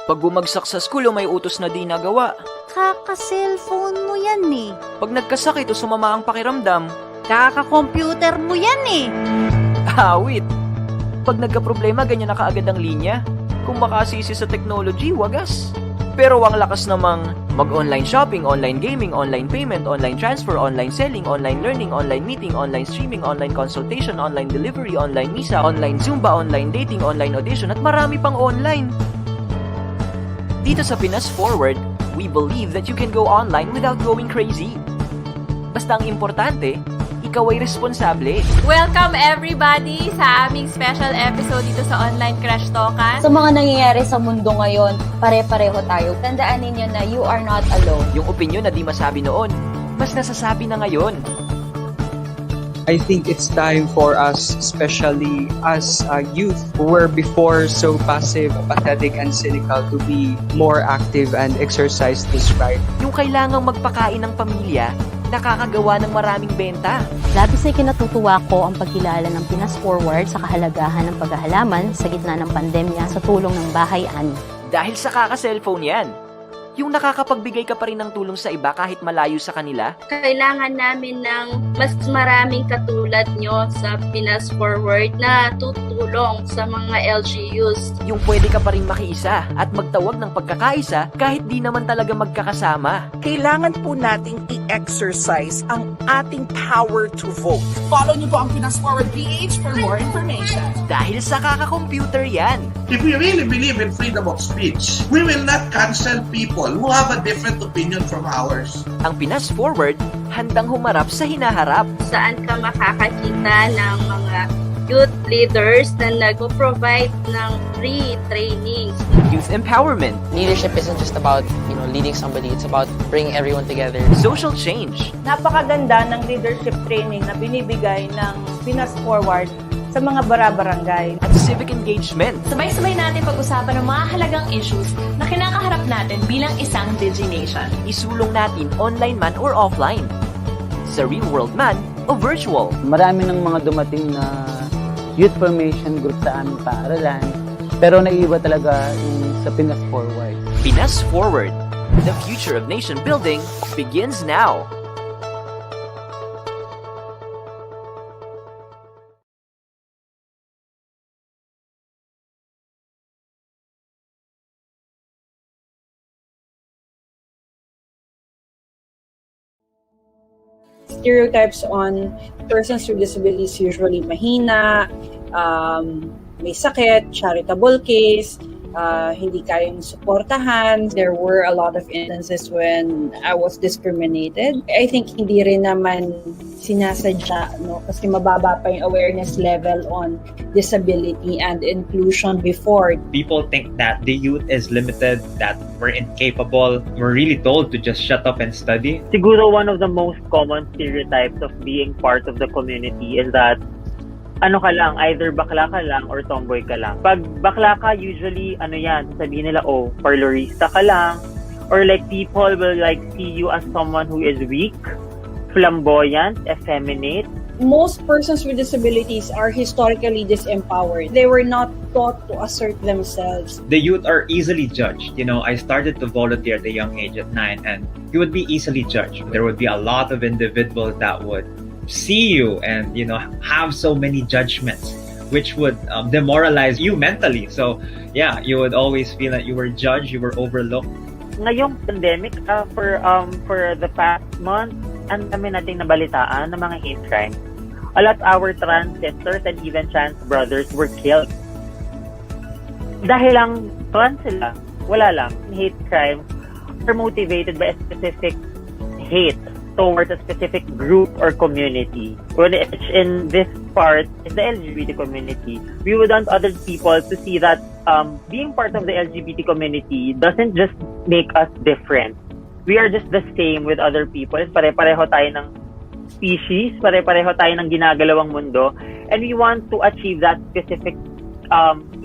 Pag bumagsak sa school o may utos na di nagawa. Kaka-cellphone mo yan eh. Pag nagkasakit o sumama ang pakiramdam. Kaka-computer mo yan eh. Awit. Pag nagka-problema, ganyan na kaagad ang linya. Kung makasisi sa technology, wagas. Pero ang lakas namang mag-online shopping, online gaming, online payment, online transfer, online selling, online learning, online meeting, online streaming, online consultation, online delivery, online misa, online Zumba, online dating, online audition, at marami pang online. Dito sa Pinas Forward, we believe that you can go online without going crazy. Basta ang importante, ikaw ay responsable. Welcome everybody sa aming special episode dito sa Online Crash Talkan. Sa mga nangyayari sa mundo ngayon, pare-pareho tayo. Tandaan ninyo na you are not alone. Yung opinion na di masabi noon, mas nasasabi na ngayon. I think it's time for us, especially as youth who were before so passive, apathetic, and cynical, to be more active and exercise this right. Yung kailangang magpakain ng pamilya, nakakagawa ng maraming benta. Labis ay kinatutuwa ko ang pagkilala ng Pinas Forward sa kahalagahan ng paghahalaman sa gitna ng pandemya sa tulong ng bahay-ani. Dahil sa kaka-cellphone yan. Yung nakakapagbigay ka pa rin ng tulong sa iba kahit malayo sa kanila. Kailangan namin ng mas maraming katulad nyo sa Pinas Forward na tutulong sa mga LGUs. Yung pwede ka pa rin makiisa at magtawag ng pagkakaisa kahit di naman talaga magkakasama. Kailangan po nating i-exercise ang ating power to vote. Follow niyo po ang Pinas Forward PH for more information. Dahil sa kaka-computer yan. If we really believe in freedom of speech, we will not cancel people who have a different opinion from ours. Ang Pinas Forward, handang humarap sa hinaharap. Saan ka makakakita ng mga youth leaders na nag-provide ng free trainings. Youth empowerment. Leadership isn't just about, leading somebody. It's about bringing everyone together. Social change. Napakaganda ng leadership training na binibigay ng Pinas Forward sa mga bara-barangay. At civic engagement. Sabay-sabay natin pag-usapan ng mga halagang issues na kinakaharap natin bilang isang DigiNation. Isulong natin online man or offline. Sa real world man o virtual. Marami ng mga dumating na youth formation group sa aming paaralan. Pero naiiba talaga yung sa Pinas Forward. Pinas Forward. The future of nation building begins now. Stereotypes on persons with disabilities usually mahina, may sakit, charitable case, hindi kayang suportahan. There were a lot of instances when I was discriminated. I think hindi rin naman sinasadya, no? Kasi mababa pa yung awareness level on disability and inclusion before. People think that the youth is limited, that we're incapable. We're really told to just shut up and study. Siguro one of the most common stereotypes of being part of the community is that ka lang, either bakla ka lang or tomboy ka lang. Pag bakla ka, usually, sasabihin nila, parlorista ka lang. Or like, people will see you as someone who is weak, flamboyant, effeminate. Most persons with disabilities are historically disempowered. They were not taught to assert themselves. The youth are easily judged. I started to volunteer at a young age at 9, and you would be easily judged. There would be a lot of individuals that would see you and have so many judgments which would demoralize you mentally. So yeah, you would always feel that you were judged, you were overlooked. Ngayong pandemic, for the past month, ang dami nating nabalitaan ng mga hate crimes. A lot of our trans sisters and even trans brothers were killed. Dahil lang trans sila, wala lang, hate crimes are motivated by a specific hate towards a specific group or community. When it's in this part, is the LGBT community. We would want other people to see that being part of the LGBT community doesn't just make us different. We are just the same with other people. Pare-pareho tayo ng species, pare-pareho tayo ng ginagalawang mundo, and we want to achieve that specific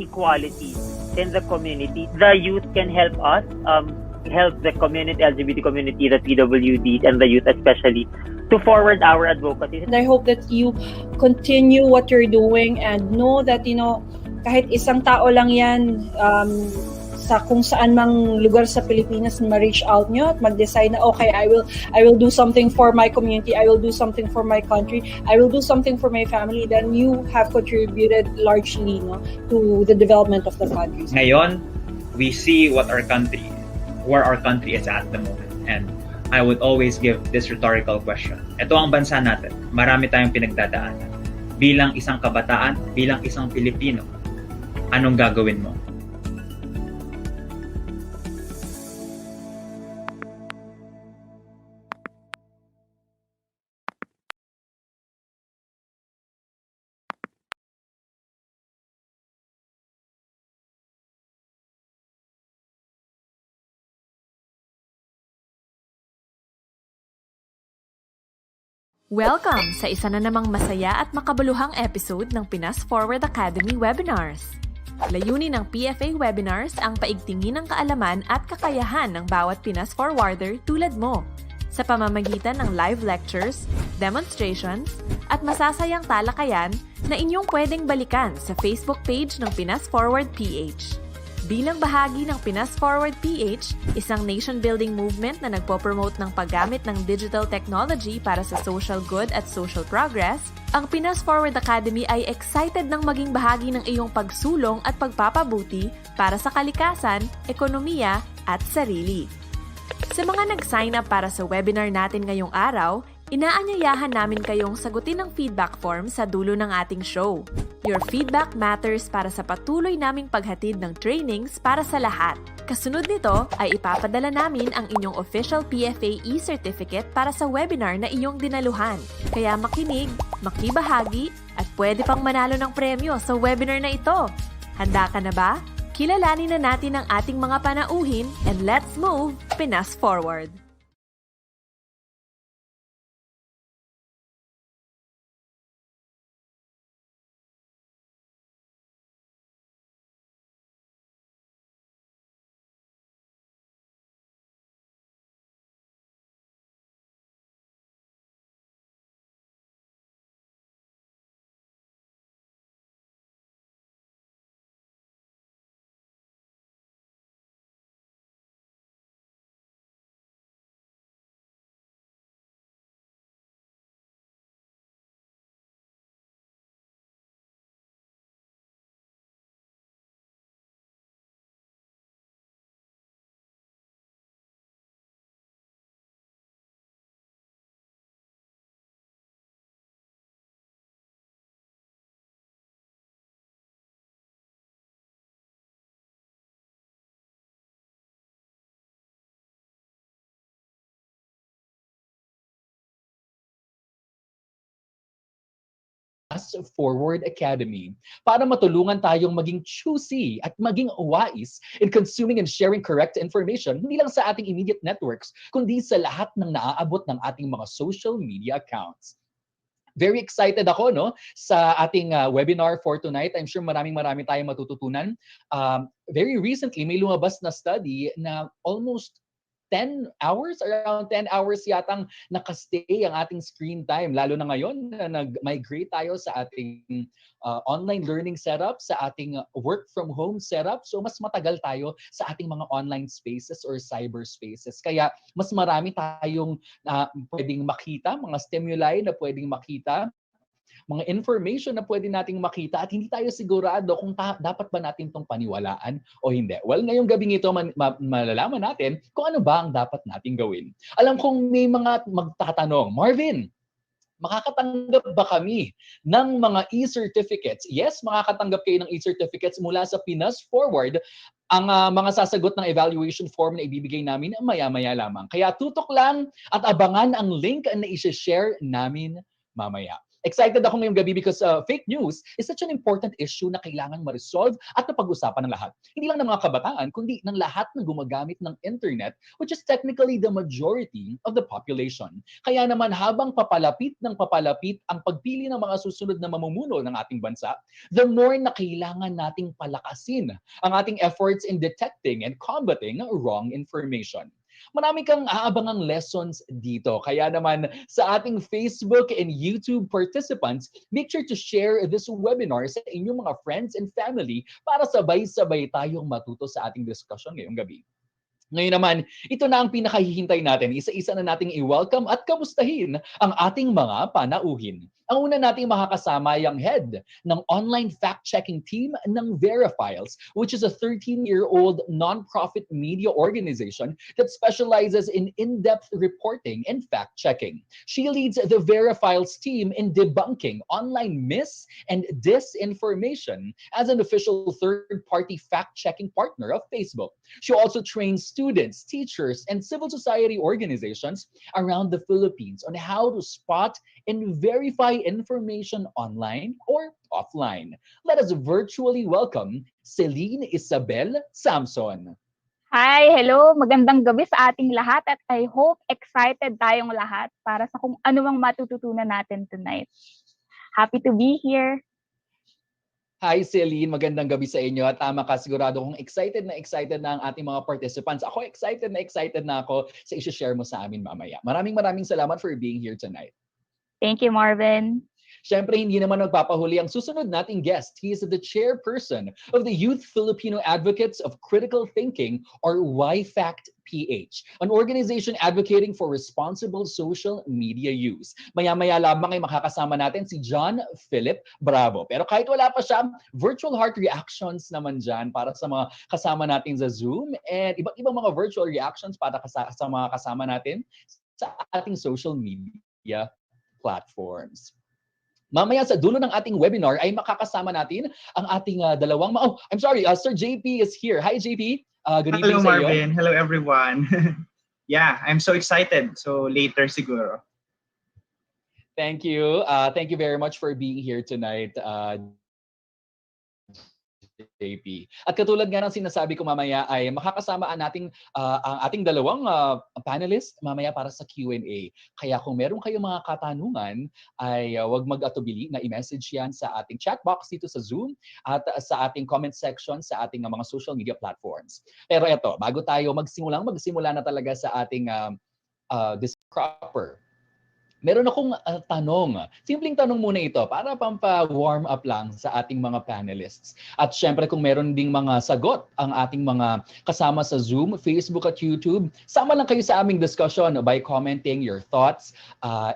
equality in the community. The youth can help us help the community, LGBT community, the PWD, and the youth especially, to forward our advocacy. And I hope that you continue what you're doing and know that, kahit isang tao lang yan, sa kung saan mang lugar sa Pilipinas na ma-reach out nyo at mag-decide na okay, I will do something for my community, I will do something for my country, I will do something for my family, then you have contributed largely to the development of the country. Ngayon, we see where our country is at the moment. And I would always give this rhetorical question. Ito ang bansa natin. Marami tayong pinagdadaanan. Bilang isang kabataan, bilang isang Pilipino, anong gagawin mo? Welcome sa isa na namang masaya at makabuluhang episode ng Pinas Forward Academy Webinars. Layunin ng PFA Webinars ang paigtingin ng kaalaman at kakayahan ng bawat Pinas Forwarder tulad mo sa pamamagitan ng live lectures, demonstrations, at masasayang talakayan na inyong pwedeng balikan sa Facebook page ng Pinas Forward PH. Bilang bahagi ng Pinas Forward PH, isang nation-building movement na nagpo-promote ng paggamit ng digital technology para sa social good at social progress, ang Pinas Forward Academy ay excited ng maging bahagi ng iyong pagsulong at pagpapabuti para sa kalikasan, ekonomiya, at sarili. Sa mga nag-sign up para sa webinar natin ngayong araw, inaanyayahan namin kayong sagutin ang feedback form sa dulo ng ating show. Your feedback matters para sa patuloy naming paghatid ng trainings para sa lahat. Kasunod nito ay ipapadala namin ang inyong official PFA e-certificate para sa webinar na iyong dinaluhan. Kaya makinig, makibahagi, at pwede pang manalo ng premyo sa webinar na ito. Handa ka na ba? Kilalanin na natin ang ating mga panauhin and let's move Pinas Forward! Forward Academy para matulungan tayong maging choosy at maging wise in consuming and sharing correct information hindi lang sa ating immediate networks kundi sa lahat ng naaabot ng ating mga social media accounts. Very excited ako sa ating webinar for tonight. I'm sure marami tayong matututunan. Very recently may lumabas na study na almost 10 hours, around 10 hours yatang nakastay ang ating screen time. Lalo na ngayon na nag-migrate tayo sa ating online learning setup, sa ating work from home setup. So mas matagal tayo sa ating mga online spaces or cyber spaces. Kaya mas marami tayong pwedeng makita, mga stimuli na pwedeng makita, mga information na pwede nating makita at hindi tayo sigurado kung dapat ba natin itong paniwalaan o hindi. Well, ngayong gabing ito, malalaman natin kung ano ba ang dapat nating gawin. Alam kong may mga magtatanong, Marvin, makakatanggap ba kami ng mga e-certificates? Yes, makakatanggap kayo ng e-certificates mula sa Pinas Forward. Ang mga sasagot ng evaluation form na ibibigay namin maya-maya lamang. Kaya tutok lang at abangan ang link na i-share namin mamaya. Excited ako ngayong gabi because fake news is such an important issue na kailangan ma-resolve at napag-usapan ng lahat. Hindi lang ng mga kabataan, kundi ng lahat na gumagamit ng internet, which is technically the majority of the population. Kaya naman habang papalapit ang pagpili ng mga susunod na mamumuno ng ating bansa, the more na kailangan nating palakasin ang ating efforts in detecting and combating wrong information. Marami kang aabangang lessons dito. Kaya naman sa ating Facebook and YouTube participants, make sure to share this webinar sa inyong mga friends and family para sabay-sabay tayong matuto sa ating discussion ngayong gabi. Ngayon naman, ito na ang pinakahihintay natin. Isa-isa na nating i-welcome at kamustahin ang ating mga panauhin. Ang una nating makakasama ay ang head ng online fact-checking team ng Verifiles, which is a 13-year-old non-profit media organization that specializes in in-depth reporting and fact-checking. She leads the Verifiles team in debunking online mis- and disinformation as an official third-party fact-checking partner of Facebook. She also trains students, teachers, and civil society organizations around the Philippines on how to spot and verify information online or offline. Let us virtually welcome Celine Isabel Samson. Hi, hello. Magandang gabi sa ating lahat at I hope excited tayong lahat para sa kung ano mang matututunan natin tonight. Happy to be here. Hi Celine, magandang gabi sa inyo at tama ka, sigurado kong excited na ang ating mga participants. Ako excited na ako sa i-share mo sa amin mamaya. Maraming salamat for being here tonight. Thank you, Marvin. Siyempre, hindi naman nagpapahuli ang susunod nating guest. He is the chairperson of the Youth Filipino Advocates of Critical Thinking, or YFACT-PH, an organization advocating for responsible social media use. Maya-maya lamang ay makakasama natin si John Philip Bravo. Pero kahit wala pa siya, virtual heart reactions naman dyan para sa mga kasama natin sa Zoom and iba't ibang mga virtual reactions para sa mga kasama natin sa ating social media platforms. Mamaya sa dulo ng ating webinar ay makakasama natin ang ating Sir JP is here. Hi JP. Good evening Hello sa iyo. Marvin. Hello everyone. Yeah, I'm so excited. So later siguro. Thank you. Thank you very much for being here tonight. JP. At katulad nga ng sinasabi ko mamaya ay makakasama ang ating dalawang panelist mamaya para sa Q&A. Kaya kung meron kayong mga katanungan ay huwag mag-atubili na i-message yan sa ating chat box dito sa Zoom at sa ating comment section sa ating mga social media platforms. Pero eto, bago tayo magsimula na talaga sa ating this proper. Meron akong tanong. Simpleng tanong muna ito para pampa-warm up lang sa ating mga panelists. At syempre kung meron ding mga sagot ang ating mga kasama sa Zoom, Facebook at YouTube, sama lang kayo sa aming discussion by commenting your thoughts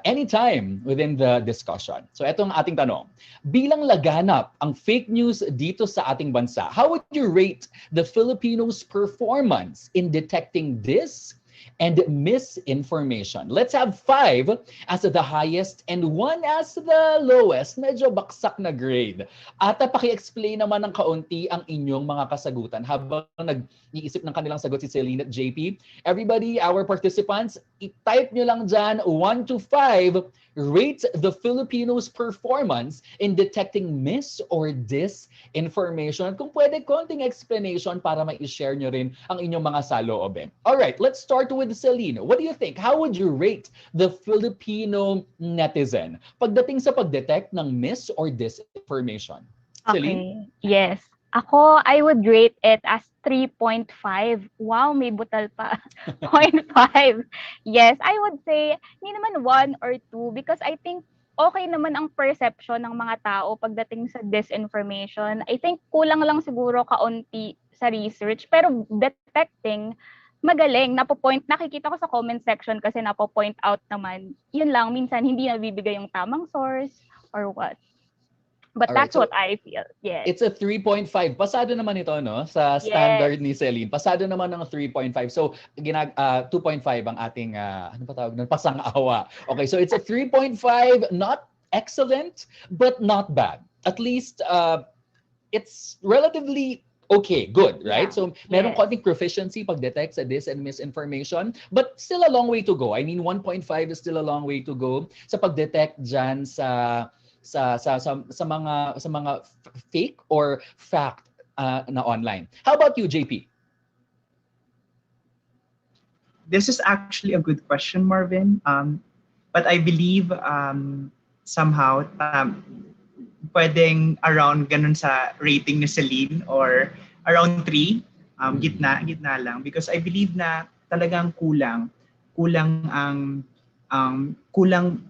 anytime within the discussion. So ito ang ating tanong. Bilang laganap ang fake news dito sa ating bansa, how would you rate the Filipinos' performance in detecting this and misinformation? Let's have 5 as the highest and 1 as the lowest. Medyo baksak na grade. At paki-explain naman ng kaunti ang inyong mga kasagutan habang nag-iisip ng kanilang sagot si Celine at JP. Everybody, our participants, i-type nyo lang dyan 1 to 5. Rate the Filipinos' performance in detecting mis or disinformation. At kung pwede, konting explanation para ma-share nyo rin ang inyong mga saloobin. Alright, let's start with Celine. What do you think? How would you rate the Filipino netizen pagdating sa pagdetect ng mis or disinformation? Celine? Okay. Yes. Ako, I would rate it as 3.5. Wow, may butal pa. 0.5. Yes, I would say, hindi naman 1 or 2 because I think okay naman ang perception ng mga tao pagdating sa disinformation. I think kulang lang siguro kaunti sa research, pero detecting, magaling. Nakikita ko sa comment section kasi napo-point out naman. Yun lang, minsan hindi nabibigay yung tamang source or what. But Alright, that's what I feel. Yes. It's a 3.5. Pasado naman ito, no? Sa standard ni Celine. Pasado naman ng 3.5. So, 2.5 ang ating, ano pa tawag nun? Pasang-awa. Okay, so it's a 3.5. Not excellent, but not bad. At least, it's relatively okay, good, right? So, meron konting proficiency pag-detect sa dis and misinformation, but still a long way to go. I mean, 1.5 is still a long way to go sa pag-detect dyan sa mga fake or fact na online. How about you, JP? This is actually a good question, Marvin. But I believe somehow pwedeng around ganun sa rating ni Celine or around 3, gitna lang. Because I believe na talagang kulang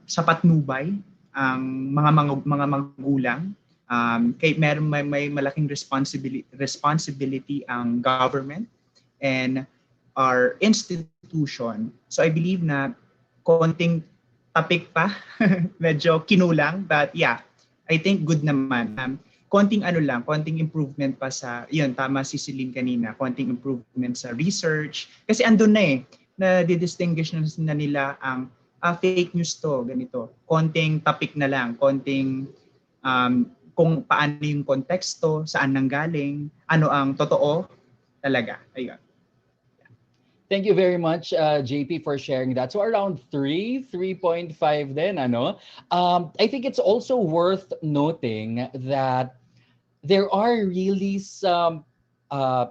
sa patnubay ang mga magulang. Kay may malaking responsibility ang government and our institution. So I believe na konting tapik pa, medyo kinulang, but yeah, I think good naman. Konting improvement pa sa, yun, tama si Celine kanina, konting improvement sa research. Kasi andun na na didistinguish na nila ang fake news to, ganito. Konting tapik na lang, konting kung paano yung konteksto, saan nanggaling, ano ang totoo talaga. Ayun. Thank you very much, JP, for sharing that. So around 3.5 then, ano? I think it's also worth noting that there are really some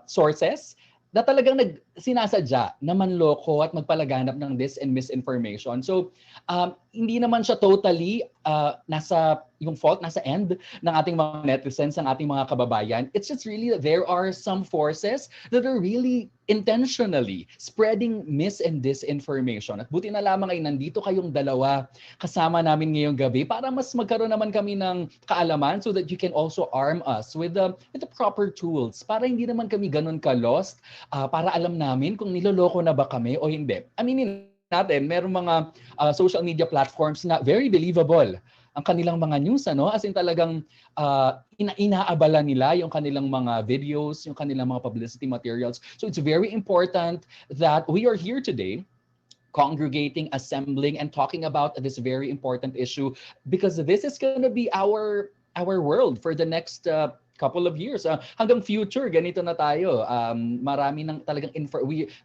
sources na talagang sinasadya na manloko at magpalaganap ng dis and misinformation. So, hindi naman siya totally nasa yung fault, nasa end ng ating mga netizens, ng ating mga kababayan. It's just really that there are some forces that are really intentionally spreading mis and disinformation. At buti na lamang ay nandito kayong dalawa kasama namin ngayong gabi para mas magkaroon naman kami ng kaalaman so that you can also arm us with the proper tools para hindi naman kami ganun ka-lost, para alam namin kung niloloko na ba kami o hindi. Aminin natin, merong mga social media platforms na very believable ang kanilang mga news, ano? As in talagang inaabala nila yung kanilang mga videos, yung kanilang mga publicity materials. So it's very important that we are here today congregating, assembling, and talking about this very important issue because this is going to be our world for the next couple of years. Hanggang future, ganito na tayo. Marami ng talagang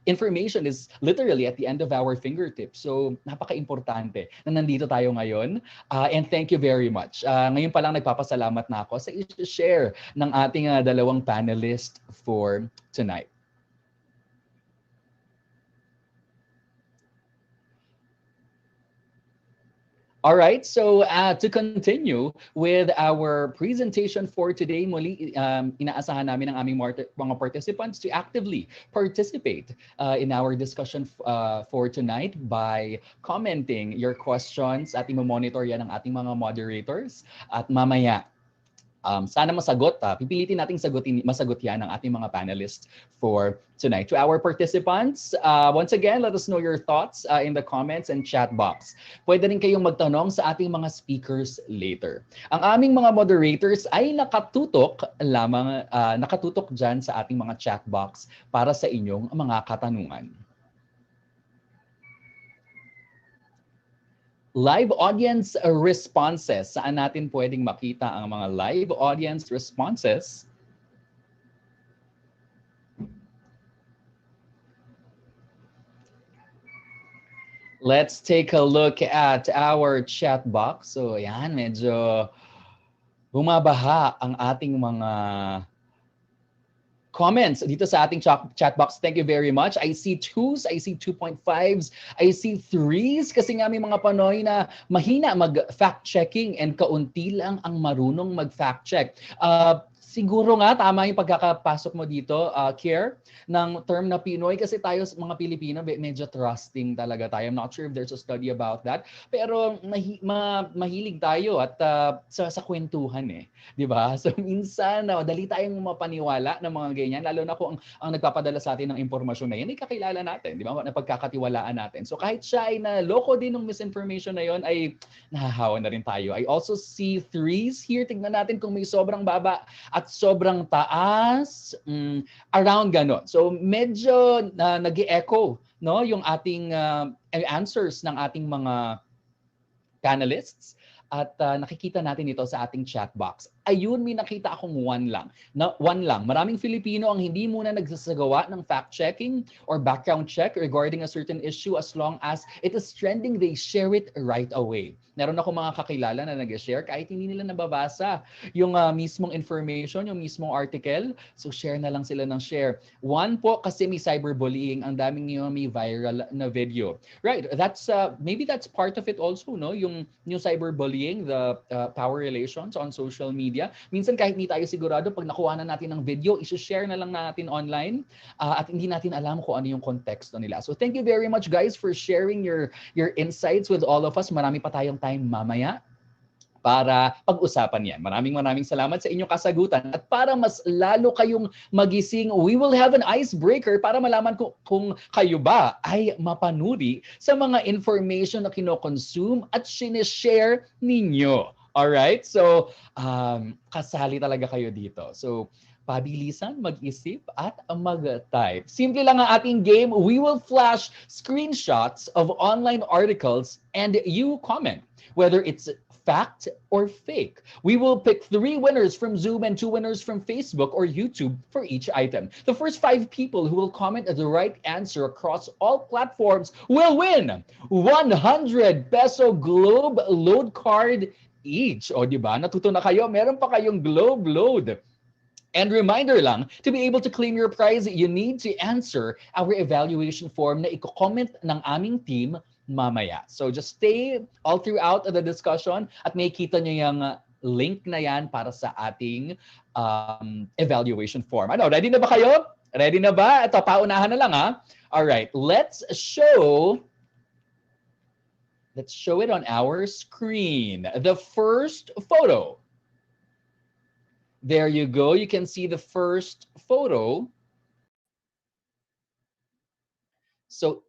information is literally at the end of our fingertips. So, napaka-importante na nandito tayo ngayon. And thank you very much. Ngayon pa lang nagpapasalamat na ako sa i-share ng ating dalawang panelist for tonight. All right, so to continue with our presentation for today, muli inaasahan namin ang aming mga participants to actively participate in our discussion for tonight by commenting your questions. Ating monitor yan ng ating mga moderators at mamaya sana masagot, pipilitin nating masagot yan ng ating mga panelists for tonight. To our participants, once again, let us know your thoughts in the comments and chat box. Pwede rin kayong magtanong sa ating mga speakers later. Ang aming mga moderators ay nakatutok dyan sa ating mga chat box para sa inyong mga katanungan. Live audience responses. Saan natin pwedeng makita ang mga live audience responses? Let's take a look at our chat box. So, yan, medyo bumabaha ang ating mga comments dito sa ating chat box. Thank you very much. I see 2s, I see 2.5s, I see 3s kasi nga may mga Panoy na mahina mag-fact checking and kaunti lang ang marunong mag-fact check. Siguro nga tama yung pagkakapasok mo dito, Kier, ng term na Pinoy kasi tayo mga Pilipino medyo trusting talaga tayo. I'm not sure if there's a study about that. Pero mahilig tayo at sa kwentuhan eh. 'Di ba? So minsan dali tayong mapaniwala ng mga ganyan lalo na kung ang nagpapadala sa atin ng impormasyon na yan ay kakilala natin, 'di ba? Napagkakatiwalaan natin. So kahit siya ay naloko din ng misinformation na yon ay nahahawa na rin tayo. I also see 3s here. Tingnan natin kung may sobrang baba at sobrang taas, around ganon. So medyo nag-e-echo no yung ating answers ng ating mga panelists at nakikita natin ito sa ating chat box. Ayun, may nakita akong one lang. Maraming Filipino ang hindi muna nagsasagawa ng fact-checking or background check regarding a certain issue as long as it is trending, they share it right away. Meron ako mga kakilala na nag-share kahit hindi nila nababasa yung mismong information, yung mismong article. So share na lang sila ng share. One po kasi may cyberbullying, ang daming yung may viral na video. Right, that's maybe that's part of it also, no? Yung cyberbullying, the power relations on social media. media. Minsan kahit hindi tayo sigurado, pag nakuha na natin ng video, isi-share na lang natin online at hindi natin alam kung ano yung konteksto nila. So thank you very much guys for sharing your insights with all of us. Marami pa tayong time mamaya para pag-usapan yan. Maraming salamat sa inyong kasagutan. At para mas lalo kayong magising, we will have an icebreaker para malaman kung kayo ba ay mapanuri sa mga information na kinokonsume at sinishare ninyo. Alright? So, kasali talaga kayo dito. So, pabilisan, mag-isip, at mag-type. Simple lang ang ating game. We will flash screenshots of online articles and you comment whether it's fact or fake. We will pick 3 winners from Zoom and 2 winners from Facebook or YouTube for each item. The first 5 people who will comment the right answer across all platforms will win 100 peso Globe Load card each. O di ba? Natuto na kayo, meron pa kayong Globe Load. And reminder lang, to be able to claim your prize, you need to answer our evaluation form na i-comment ng aming team mamaya. So just stay all throughout the discussion at makikita nyo yung link na yan para sa ating evaluation form. Ano, ready na ba kayo? Ready na ba? Ito, paunahan na lang ha. Alright, let's show it on our screen. The first photo. There you go. You can see the first photo. So,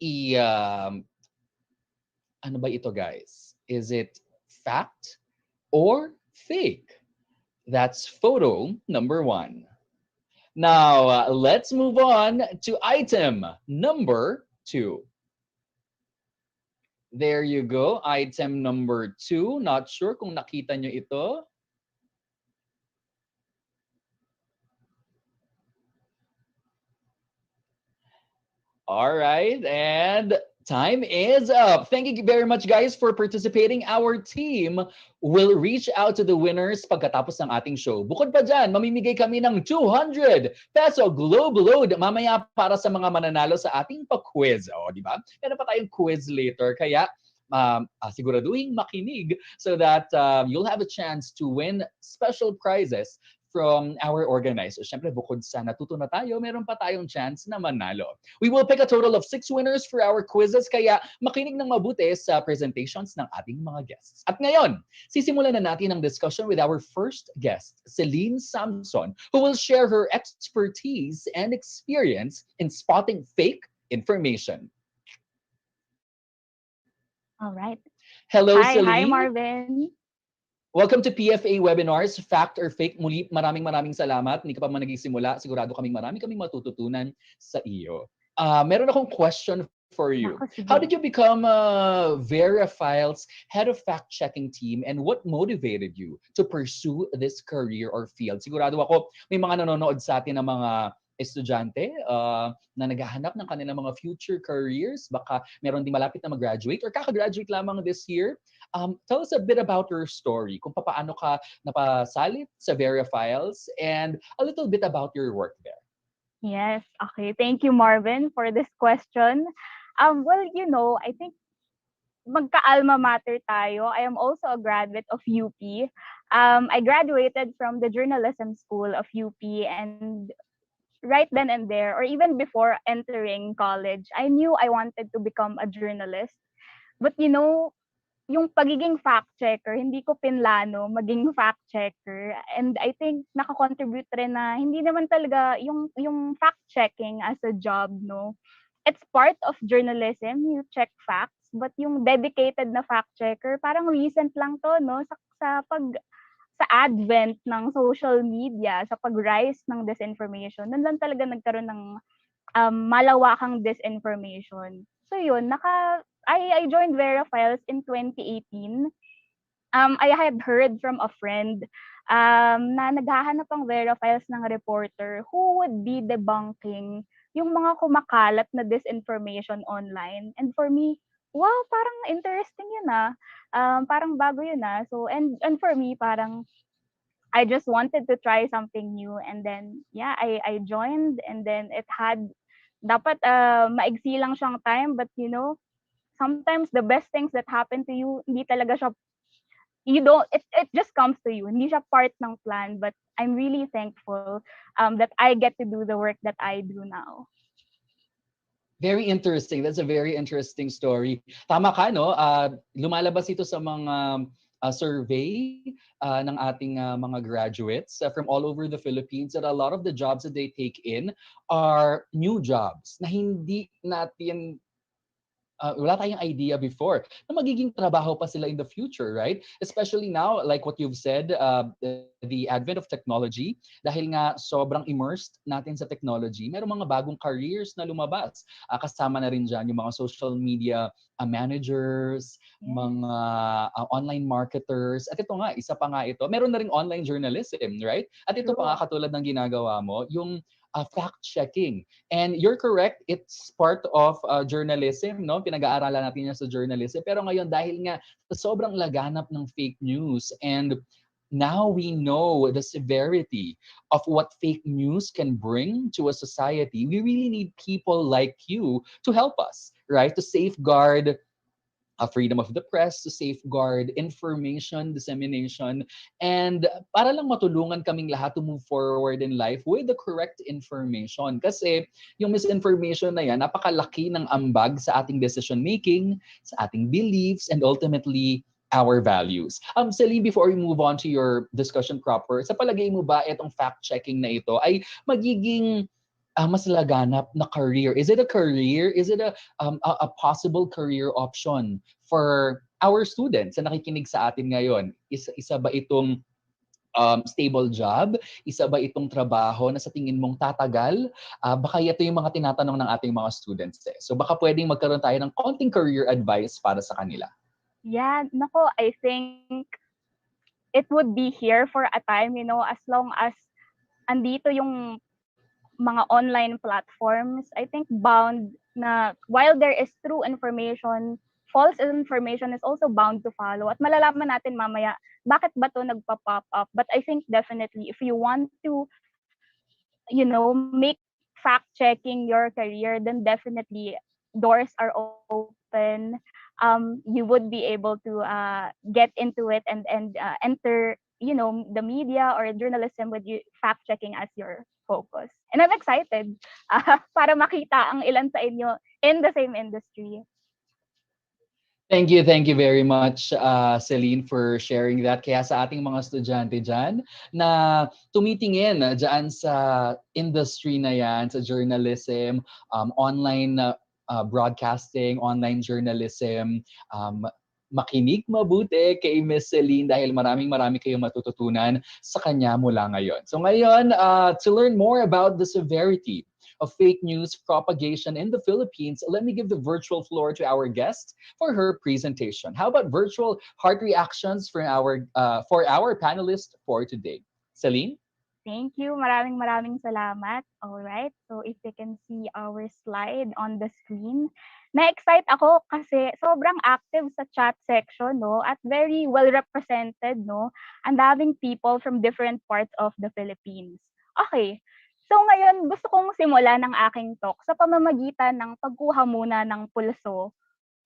ano ba ito, guys? Is it fact or fake? That's photo number 1. Now, let's move on to item number 2. There you go. Item number 2. Not sure kung nakita nyo ito. All right, and time is up. Thank you very much, guys, for participating. Our team will reach out to the winners pagkatapos ng ating show. Bukod pa dyan, mamimigay kami ng 200 peso Globe Load mamaya para sa mga mananalo sa ating pa-quiz. O, di ba? Meron pa tayong quiz later, kaya siguraduhin makinig so that you'll have a chance to win special prizes from our organizers. Siyempre, bukod sa natuto na tayo, meron pa tayong chance na manalo. We will pick a total of 6 winners for our quizzes, kaya makinig ng mabuti sa presentations ng ating mga guests. At ngayon, sisimulan na natin ang discussion with our first guest, Celine Samson, who will share her expertise and experience in spotting fake information. All right. Hello, Hi, Celine. hi, Marvin. Welcome to PFA Webinars, Fact or Fake. Muli, maraming salamat. Hindi ka pa man nagsisimula. Sigurado kaming matututunan sa iyo. Meron akong question for you. How did you become Verify's head of fact-checking team and what motivated you to pursue this career or field? Sigurado ako may mga nanonood sa atin na mga estudyante na naghahanap ng kanilang mga future careers. Baka meron din malapit na mag-graduate or kaka-graduate lamang this year. Tell us a bit about your story, kung paano ka napasalit sa Verify's and a little bit about your work there. Yes, okay. Thank you, Marvin, for this question. Well, I think magka-alma mater tayo. I am also a graduate of UP. I graduated from the journalism school of UP, and right then and there, or even before entering college, I knew I wanted to become a journalist. But yung pagiging fact checker, hindi ko pinlano maging fact checker. And I think nakakontribute rin na hindi naman talaga yung fact checking as a job, no. It's part of journalism, you check facts, but yung dedicated na fact checker, parang recent lang to, no, sa advent ng social media, sa pag-rise ng disinformation. Nun lang talaga nagkaroon ng malawakang disinformation. So yun, I joined Verify's in 2018. I had heard from a friend na naghahanap ang Verify's ng reporter who would be debunking yung mga kumakalat na disinformation online. And for me, wow, parang interesting yun parang bago yun So, and for me, parang I just wanted to try something new. And then, yeah, I joined, and then it had, dapat maigsi lang siyang time, but sometimes the best things that happen to you, hindi talaga siya you don't, it just comes to you. Hindi siya part ng plan, but I'm really thankful that I get to do the work that I do now. Very interesting. That's a very interesting story. Tama ka, no? Lumalabas ito sa mga survey ng ating mga graduates from all over the Philippines that a lot of the jobs that they take in are new jobs na hindi natin wala tayong idea before na magiging trabaho pa sila in the future, right? Especially now, like what you've said, the advent of technology, dahil nga sobrang immersed natin sa technology, merong mga bagong careers na lumabas. Kasama na rin dyan yung mga social media managers, mga online marketers. At ito nga, isa pa nga ito, meron na rin online journalism, right? At ito pa nga, katulad ng ginagawa mo, yung fact-checking. And you're correct, it's part of journalism, no? Pinag-aaralan natin yan sa journalism. Pero ngayon, dahil nga sa sobrang laganap ng fake news and now we know the severity of what fake news can bring to a society, we really need people like you to help us, right? To safeguard freedom of the press, to safeguard information dissemination, and para lang matulungan kaming lahat to move forward in life with the correct information. Kasi yung misinformation na yan, napakalaki ng ambag sa ating decision making, sa ating beliefs, and ultimately our values. Celine, before we move on to your discussion proper, sa palagay mo ba itong fact-checking na ito ay magiging mas laganap na career? Is it a career? Is it a possible career option for our students na nakikinig sa atin ngayon? Isa ba itong stable job? Isa ba itong trabaho na sa tingin mong tatagal? Baka ito yung mga tinatanong ng ating mga students. So baka pwedeng magkaroon tayo ng konting career advice para sa kanila. Yeah, nako, I think it would be here for a time, as long as andito yung mga online platforms, I think bound na while there is true information, false information is also bound to follow. At malalaman natin mamaya, bakit ba to nagpa-pop up? But I think definitely, if you want to, make fact-checking your career, then definitely doors are open. You would be able to get into it and enter, the media or journalism with you fact-checking as your focus. And I'm excited para makita ang ilan sa inyo in the same industry. Thank you very much, Celine, for sharing that. Kaya sa ating mga estudyante dyan na tumitingin dyan sa industry na yan, sa journalism, online broadcasting, online journalism, makinig mabuti kay Miss Celine dahil marami kayong matututunan sa kanya mula ngayon. So ngayon, to learn more about the severity of fake news propagation in the Philippines, let me give the virtual floor to our guest for her presentation. How about virtual heart reactions for our panelist for today? Celine? Thank you. Maraming salamat. All right. So if you can see our slide on the screen, na-excite ako kasi sobrang active sa chat section, no? At very well represented, no? Ang daming people from different parts of the Philippines. Okay. So ngayon, gusto kong simulan ng aking talk sa pamamagitan ng pagkuha muna ng pulso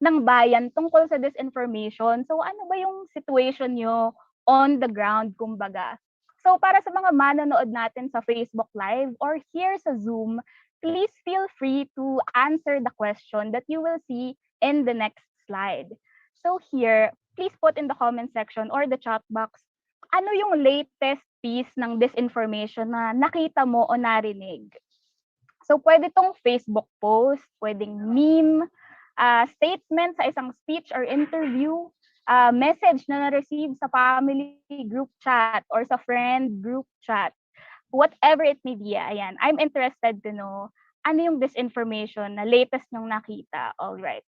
ng bayan tungkol sa disinformation. So ano ba yung situation nyo on the ground, kumbaga? So para sa mga manonood natin sa Facebook Live or here sa Zoom, please feel free to answer the question that you will see in the next slide. So here, please put in the comment section or the chat box, ano yung latest piece ng disinformation na nakita mo o narinig? So pwede tong Facebook post, pwedeng meme, statement sa isang speech or interview, message na na-receive sa family group chat or sa friend group chat. Whatever it may be, ayan. I'm interested to know ano yung disinformation na latest nyong nakita. Alright.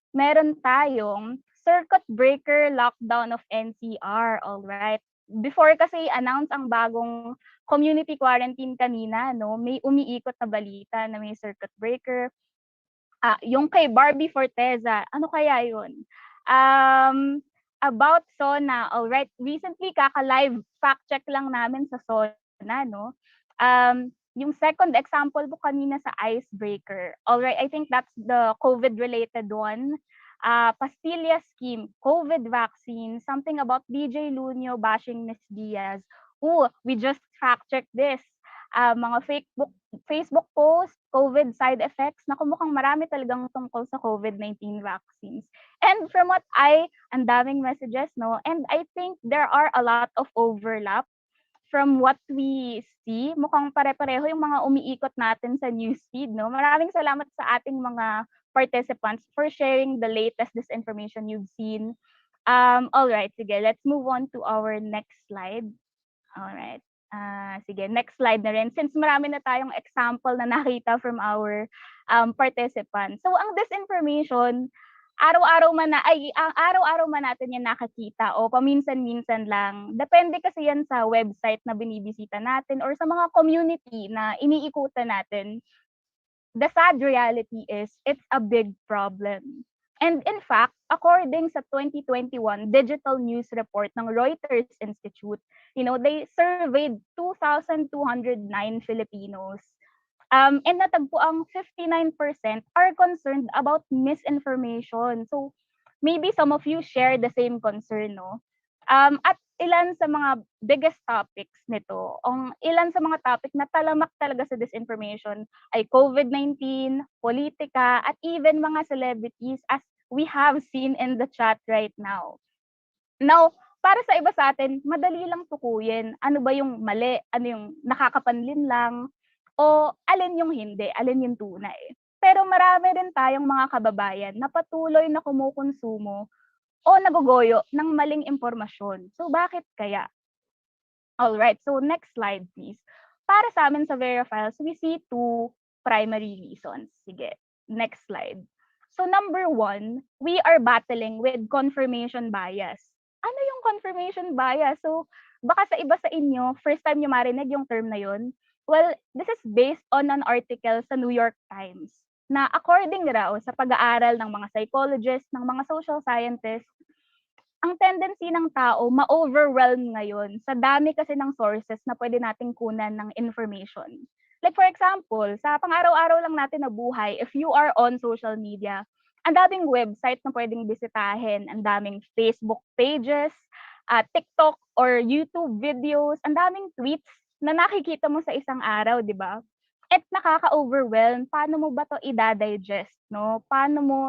Meron tayong circuit breaker lockdown of NCR. Alright. Before kasi announce ang bagong community quarantine kanina, no, may umiikot na balita na may circuit breaker. Yung kay Barbie Forteza, ano kaya yun? About SONA, alright, recently kaka-live fact check lang namin sa SONA, no? Yung second example po kanina sa icebreaker, alright, I think that's the COVID-related one. Pastilla scheme, COVID vaccine, something about DJ Lunyo bashing Miss Diaz. Ooh, we just fact-checked this. Mga Facebook post, COVID side effects, naku mukhang marami talagang tungkol sa COVID-19 vaccines. And from what ang daming messages, no? And I think there are a lot of overlap from what we see. Mukhang pare-pareho yung mga umiikot natin sa newsfeed, no? Maraming salamat sa ating mga participants for sharing the latest disinformation you've seen. All right, sige, let's move on to our next slide. All right. Sige, next slide na rin. Since marami na tayong example na nakita from our participants. So, ang disinformation, ang araw-araw man natin yan nakakita o paminsan-minsan lang. Depende kasi yan sa website na binibisita natin or sa mga community na iniikutan natin. The sad reality is it's a big problem. And in fact, according sa 2021 digital news report ng Reuters Institute, they surveyed 2,209 Filipinos. And natagpo ang 59% are concerned about misinformation. So, maybe some of you share the same concern, no? At ilan sa mga biggest topics nito, ilan sa mga topic na talamak talaga sa disinformation ay COVID-19, politika, at even mga celebrities as we have seen in the chat right now. Now, para sa iba sa atin, madali lang tukuyin. Ano ba yung mali? Ano yung nakakapanlin lang? O alin yung hindi? Alin yung tunay? Pero marami rin tayong mga kababayan na patuloy na kumukonsumo o nagogoyo ng maling impormasyon. So, bakit kaya? Alright, so next slide please. Para sa amin sa Verifiles, we see two primary reasons. Sige, next slide. So number one, we are battling with confirmation bias. Ano yung confirmation bias? So baka sa iba sa inyo, first time nyo marinig yung term na yun. Well, this is based on an article sa New York Times na according raw sa pag-aaral ng mga psychologists, ng mga social scientists, ang tendency ng tao ma-overwhelm ngayon sa dami kasi ng sources na pwede nating kunan ng information. Like for example, sa pang-araw-araw lang natin na buhay, if you are on social media, ang daming website na pwedeng bisitahin, ang daming Facebook pages, TikTok or YouTube videos, ang daming tweets na nakikita mo sa isang araw, di ba? At nakaka-overwhelm, paano mo ba to i-digest, no? Paano mo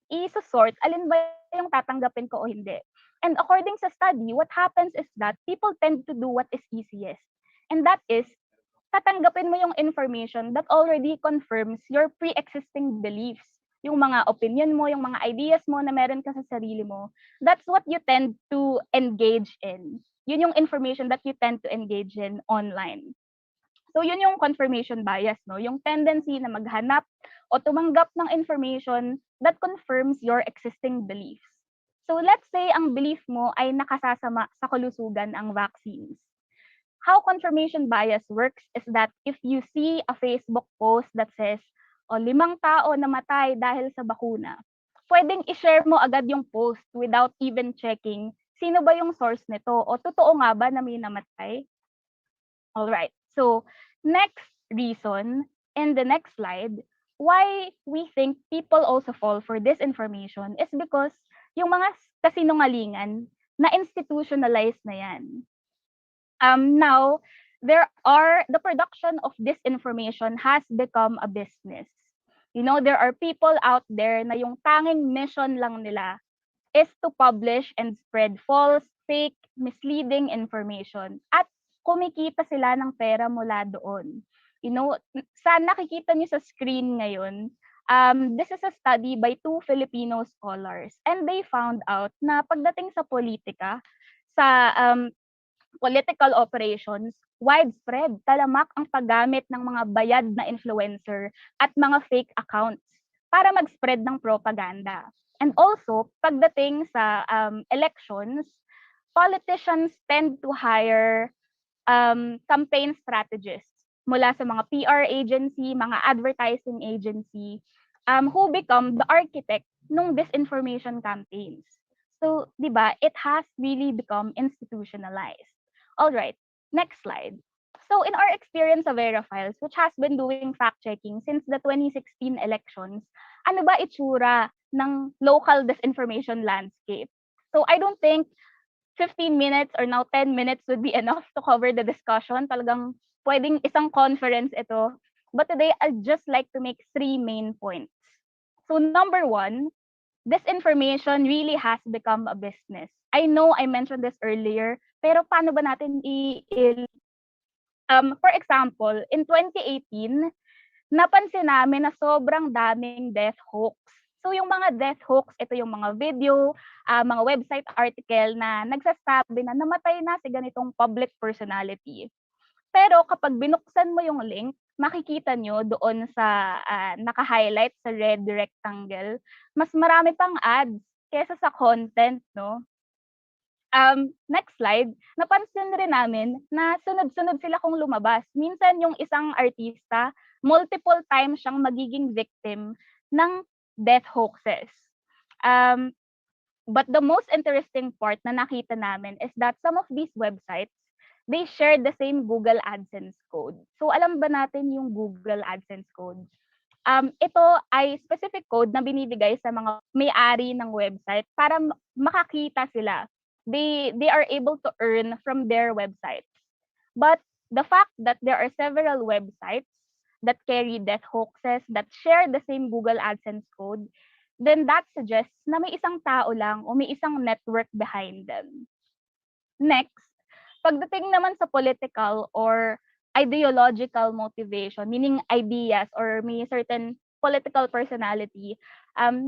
i-sort, alin ba yung tatanggapin ko o hindi? And according sa study, what happens is that people tend to do what is easiest. And that is, tatanggapin mo yung information that already confirms your pre-existing beliefs. Yung mga opinion mo, yung mga ideas mo na meron ka sa sarili mo, that's what you tend to engage in. Yun yung information that you tend to engage in online. So yun yung confirmation bias, no? Yung tendency na maghanap o tumanggap ng information that confirms your existing beliefs. So let's say ang belief mo ay nakasasama sa kalusugan ang vaccines. How confirmation bias works is that if you see a Facebook post that says, 5 tao namatay dahil sa bakuna, pwedeng i-share mo agad yung post without even checking sino ba yung source nito o totoo nga ba na may namatay? Alright, so next reason in the next slide, why we think people also fall for disinformation is because yung mga kasinungalingan na institutionalized na yan. Now, the production of disinformation has become a business. There are people out there na yung tanging mission lang nila is to publish and spread false, fake, misleading information. At kumikita sila ng pera mula doon. Sa nakikita niyo sa screen ngayon, this is a study by 2 Filipino scholars. And they found out na pagdating sa politika, sa political operations, widespread, talamak ang paggamit ng mga bayad na influencer at mga fake accounts para mag-spread ng propaganda. And also, pagdating sa elections, politicians tend to hire campaign strategists mula sa mga PR agency, mga advertising agency, who become the architect ng disinformation campaigns. So, di ba, it has really become institutionalized. All right, next slide. So in our experience sa Verifiles, which has been doing fact-checking since the 2016 elections, ano ba itsura ng local disinformation landscape. So I don't think 15 minutes or now 10 minutes would be enough to cover the discussion. Talagang pwedeng isang conference ito. But today, I'd just like to make 3 main points. So number 1, disinformation really has become a business. I know I mentioned this earlier, pero paano ba natin for example, in 2018, napansin namin na sobrang daming death hoax. So yung mga death hoax, ito yung mga video, mga website article na nagsasabi na namatay na si ganitong public personality. Pero kapag binuksan mo yung link, makikita nyo doon sa naka-highlight sa red rectangle, mas marami pang ads kesa sa content, no? Next slide, napansin rin namin na sunod-sunod sila kung lumabas. Minsan yung isang artista, multiple times siyang magiging victim ng death hoaxes. But the most interesting part na nakita namin is that some of these websites, they share the same Google AdSense code. So alam ba natin yung Google AdSense code? Ito ay specific code na binibigay sa mga may-ari ng website para makakita sila. They are able to earn from their websites. But the fact that there are several websites that carry death hoaxes that share the same Google AdSense code, then that suggests na may isang tao lang o may isang network behind them. Next, pagdating naman sa political or ideological motivation, meaning ideas or may certain political personality,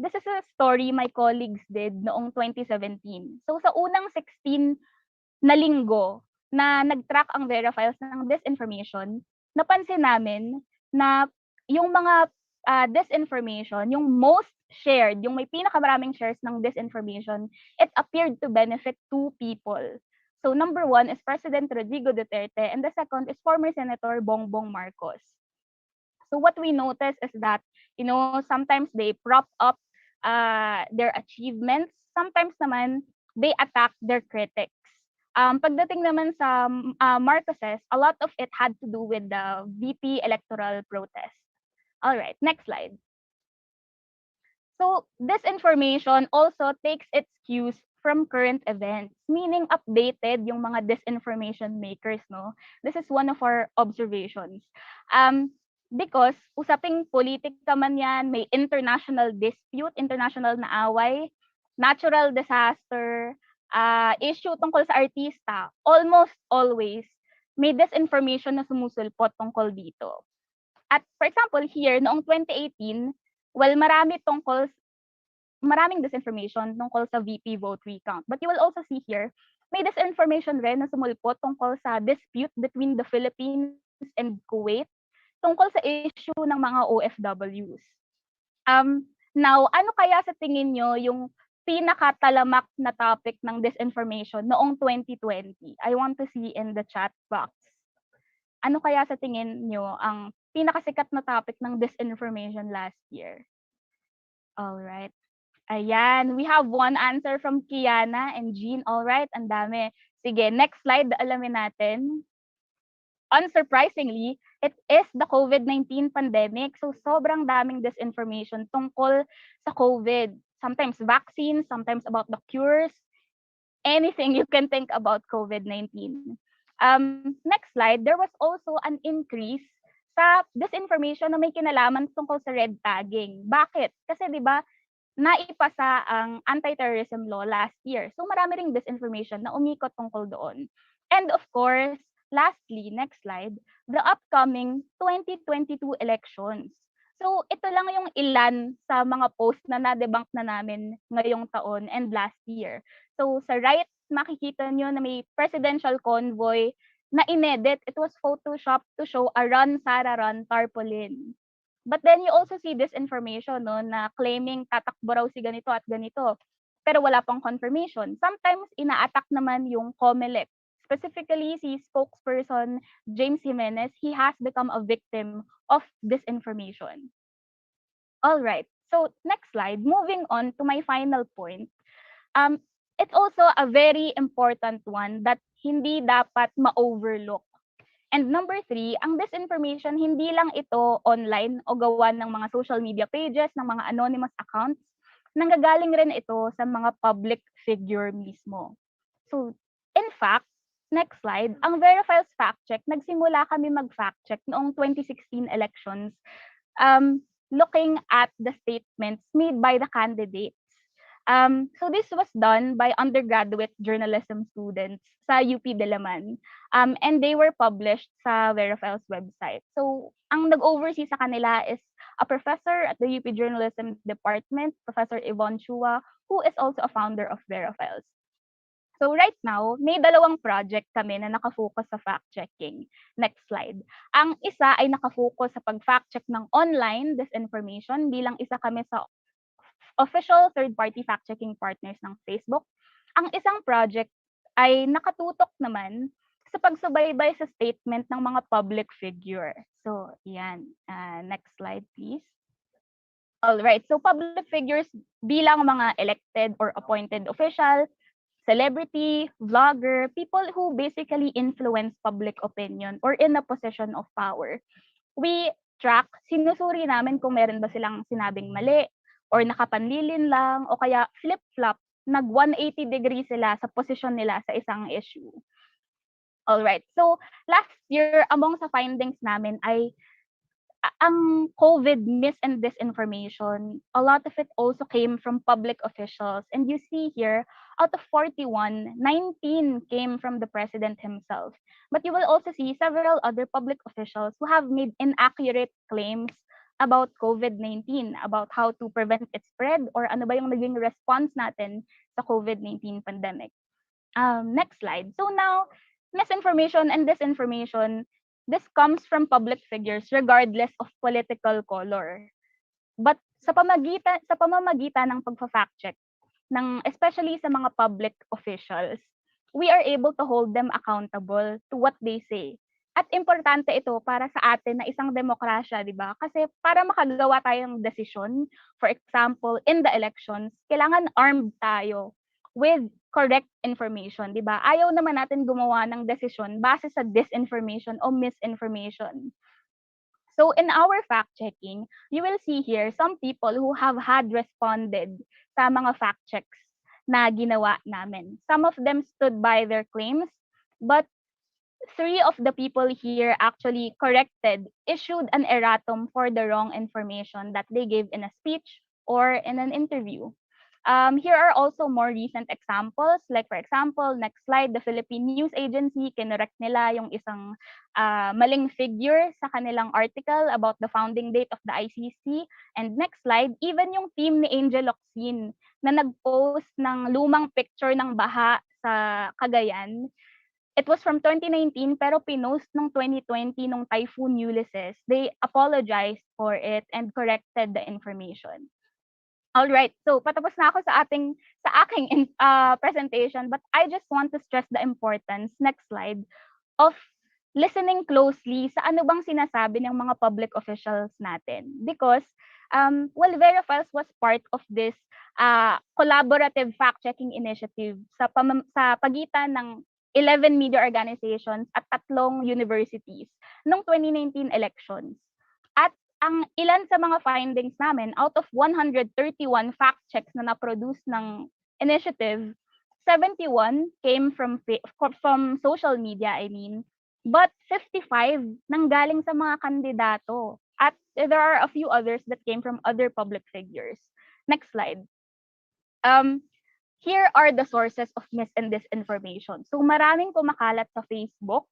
this is a story my colleagues did noong 2017. So sa unang 16 na linggo na nag-track ang verifiers ng disinformation, napansin namin na yung mga disinformation, yung most shared, yung may pinakamaraming shares ng disinformation, it appeared to benefit 2 people. So number 1 is President Rodrigo Duterte and the second is former Senator Bongbong Marcos. So what we notice is that, sometimes they prop up their achievements, sometimes naman they attack their critics. Pagdating naman sa Marcoses, a lot of it had to do with the VP electoral protest. All right, next slide. So disinformation also takes its cues from current events, meaning updated yung mga disinformation makers, no? This is one of our observations. Because usaping politika man yan, may international dispute, international na away, natural disaster, issue tungkol sa artista, almost always may disinformation na sumusulpot tungkol dito. At for example, here, noong 2018, maraming disinformation tungkol sa VP vote recount. But you will also see here, may disinformation rin na sumulpot tungkol sa dispute between the Philippines and Kuwait tungkol sa issue ng mga OFWs. Now, ano kaya sa tingin nyo yung pinakatalamak na topic ng disinformation noong 2020? I want to see in the chat box. Ano kaya sa tingin nyo ang pinakasikat na topic ng disinformation last year? All right. Ayan, we have one answer from Kiana and Jean. All right, ang dami. Sige, next slide, alamin natin. Unsurprisingly, it is the COVID-19 pandemic. So sobrang daming disinformation tungkol sa COVID. Sometimes vaccines, sometimes about the cures, anything you can think about COVID-19. Next slide, there was also an increase sa disinformation na may kinalaman tungkol sa red tagging. Bakit? Kasi 'di ba, naipasa ang anti-terrorism law last year. So marami ring disinformation na umikot tungkol doon. And of course, lastly, next slide, the upcoming 2022 elections. So ito lang yung ilan sa mga post na na-debunk na namin ngayong taon and last year. So sa right, makikita nyo na may presidential convoy na inedit. It was photoshopped to show a run, Sara, run tarpaulin. But then you also see this information, no, na claiming tatakbo raw si ganito at ganito. Pero wala pang confirmation. Sometimes ina-attack naman yung COMELEC. Specifically, si spokesperson James Jimenez, he has become a victim of disinformation. All right. So next slide, moving on to my final point. It's also a very important one that hindi dapat ma-overlook. And number 3, ang disinformation, hindi lang ito online o gawa ng mga social media pages, ng mga anonymous accounts. nanggagaling rin ito sa mga public figure mismo. So, in fact, next slide, ang Verifiles Fact Check, nagsimula kami mag-fact check noong 2016 elections, looking at the statements made by the candidates. So this was done by undergraduate journalism students sa UP Dalaman, and they were published sa Verifiles website. So ang nag-oversee sa kanila is a professor at the UP Journalism Department, Professor Yvonne Chua, who is also a founder of Verifiles. So right now, may dalawang project kami na nakafocus sa fact-checking. Next slide. Ang isa ay nakafocus sa pag-fact-check ng online disinformation bilang isa kami sa official third-party fact-checking partners ng Facebook. Ang isang project ay nakatutok naman sa pagsubaybay sa statement ng mga public figure. So, yan. Next slide, please. Alright, so public figures bilang mga elected or appointed official, celebrity, vlogger, people who basically influence public opinion or in a position of power. We track, sinusuri namin kung meron ba silang sinabing mali, or nakapanlilin lang, o kaya flip-flop, nag-180 degree sila sa posisyon nila sa isang issue. Alright, so last year, among sa findings namin ay ang COVID mis and disinformation, a lot of it also came from public officials. And you see here, out of 41, 19 came from the president himself. But you will also see several other public officials who have made inaccurate claims about COVID-19, about how to prevent its spread, or ano ba yung naging response natin sa COVID-19 pandemic. Next slide. So now, misinformation and disinformation, this comes from public figures regardless of political color. But sa pamamagitan ng pagfa-fact check, especially sa mga public officials, we are able to hold them accountable to what they say. At importante ito para sa atin na isang demokrasya, di ba? Kasi para makagawa tayong desisyon, for example, in the elections, kailangan armed tayo with correct information, di ba? Ayaw naman natin gumawa ng desisyon base sa disinformation o misinformation. So in our fact-checking, you will see here some people who have had responded sa mga fact checks na ginawa namin. Some of them stood by their claims, but 3 of the people here actually issued an erratum for the wrong information that they gave in a speech or in an interview. Here are also more recent examples. Like for example, next slide, the Philippine News Agency, kinorek nila yung isang maling figure sa kanilang article about the founding date of the ICC. And next slide, even yung team ni Angel Locsin na nag-post ng lumang picture ng baha sa Cagayan, it was from 2019 pero pinost ng 2020 nung Typhoon Ulysses. They apologized for it and corrected the information. All right, so patapos na ako sa aking presentation, but I just want to stress the importance, next slide, of listening closely sa ano bang sinasabi ng mga public officials natin. Because Verifiles was part of this collaborative fact-checking initiative sa pagitan ng 11 media organizations at 3 universities noong 2019 elections. At ang ilan sa mga findings namin, out of 131 fact checks na na-produce ng initiative, 71 came from social media, but 55 nanggaling sa mga kandidato. At there are a few others that came from other public figures. Next slide. Here are the sources of mis and disinformation. So maraming kumakalat sa Facebook,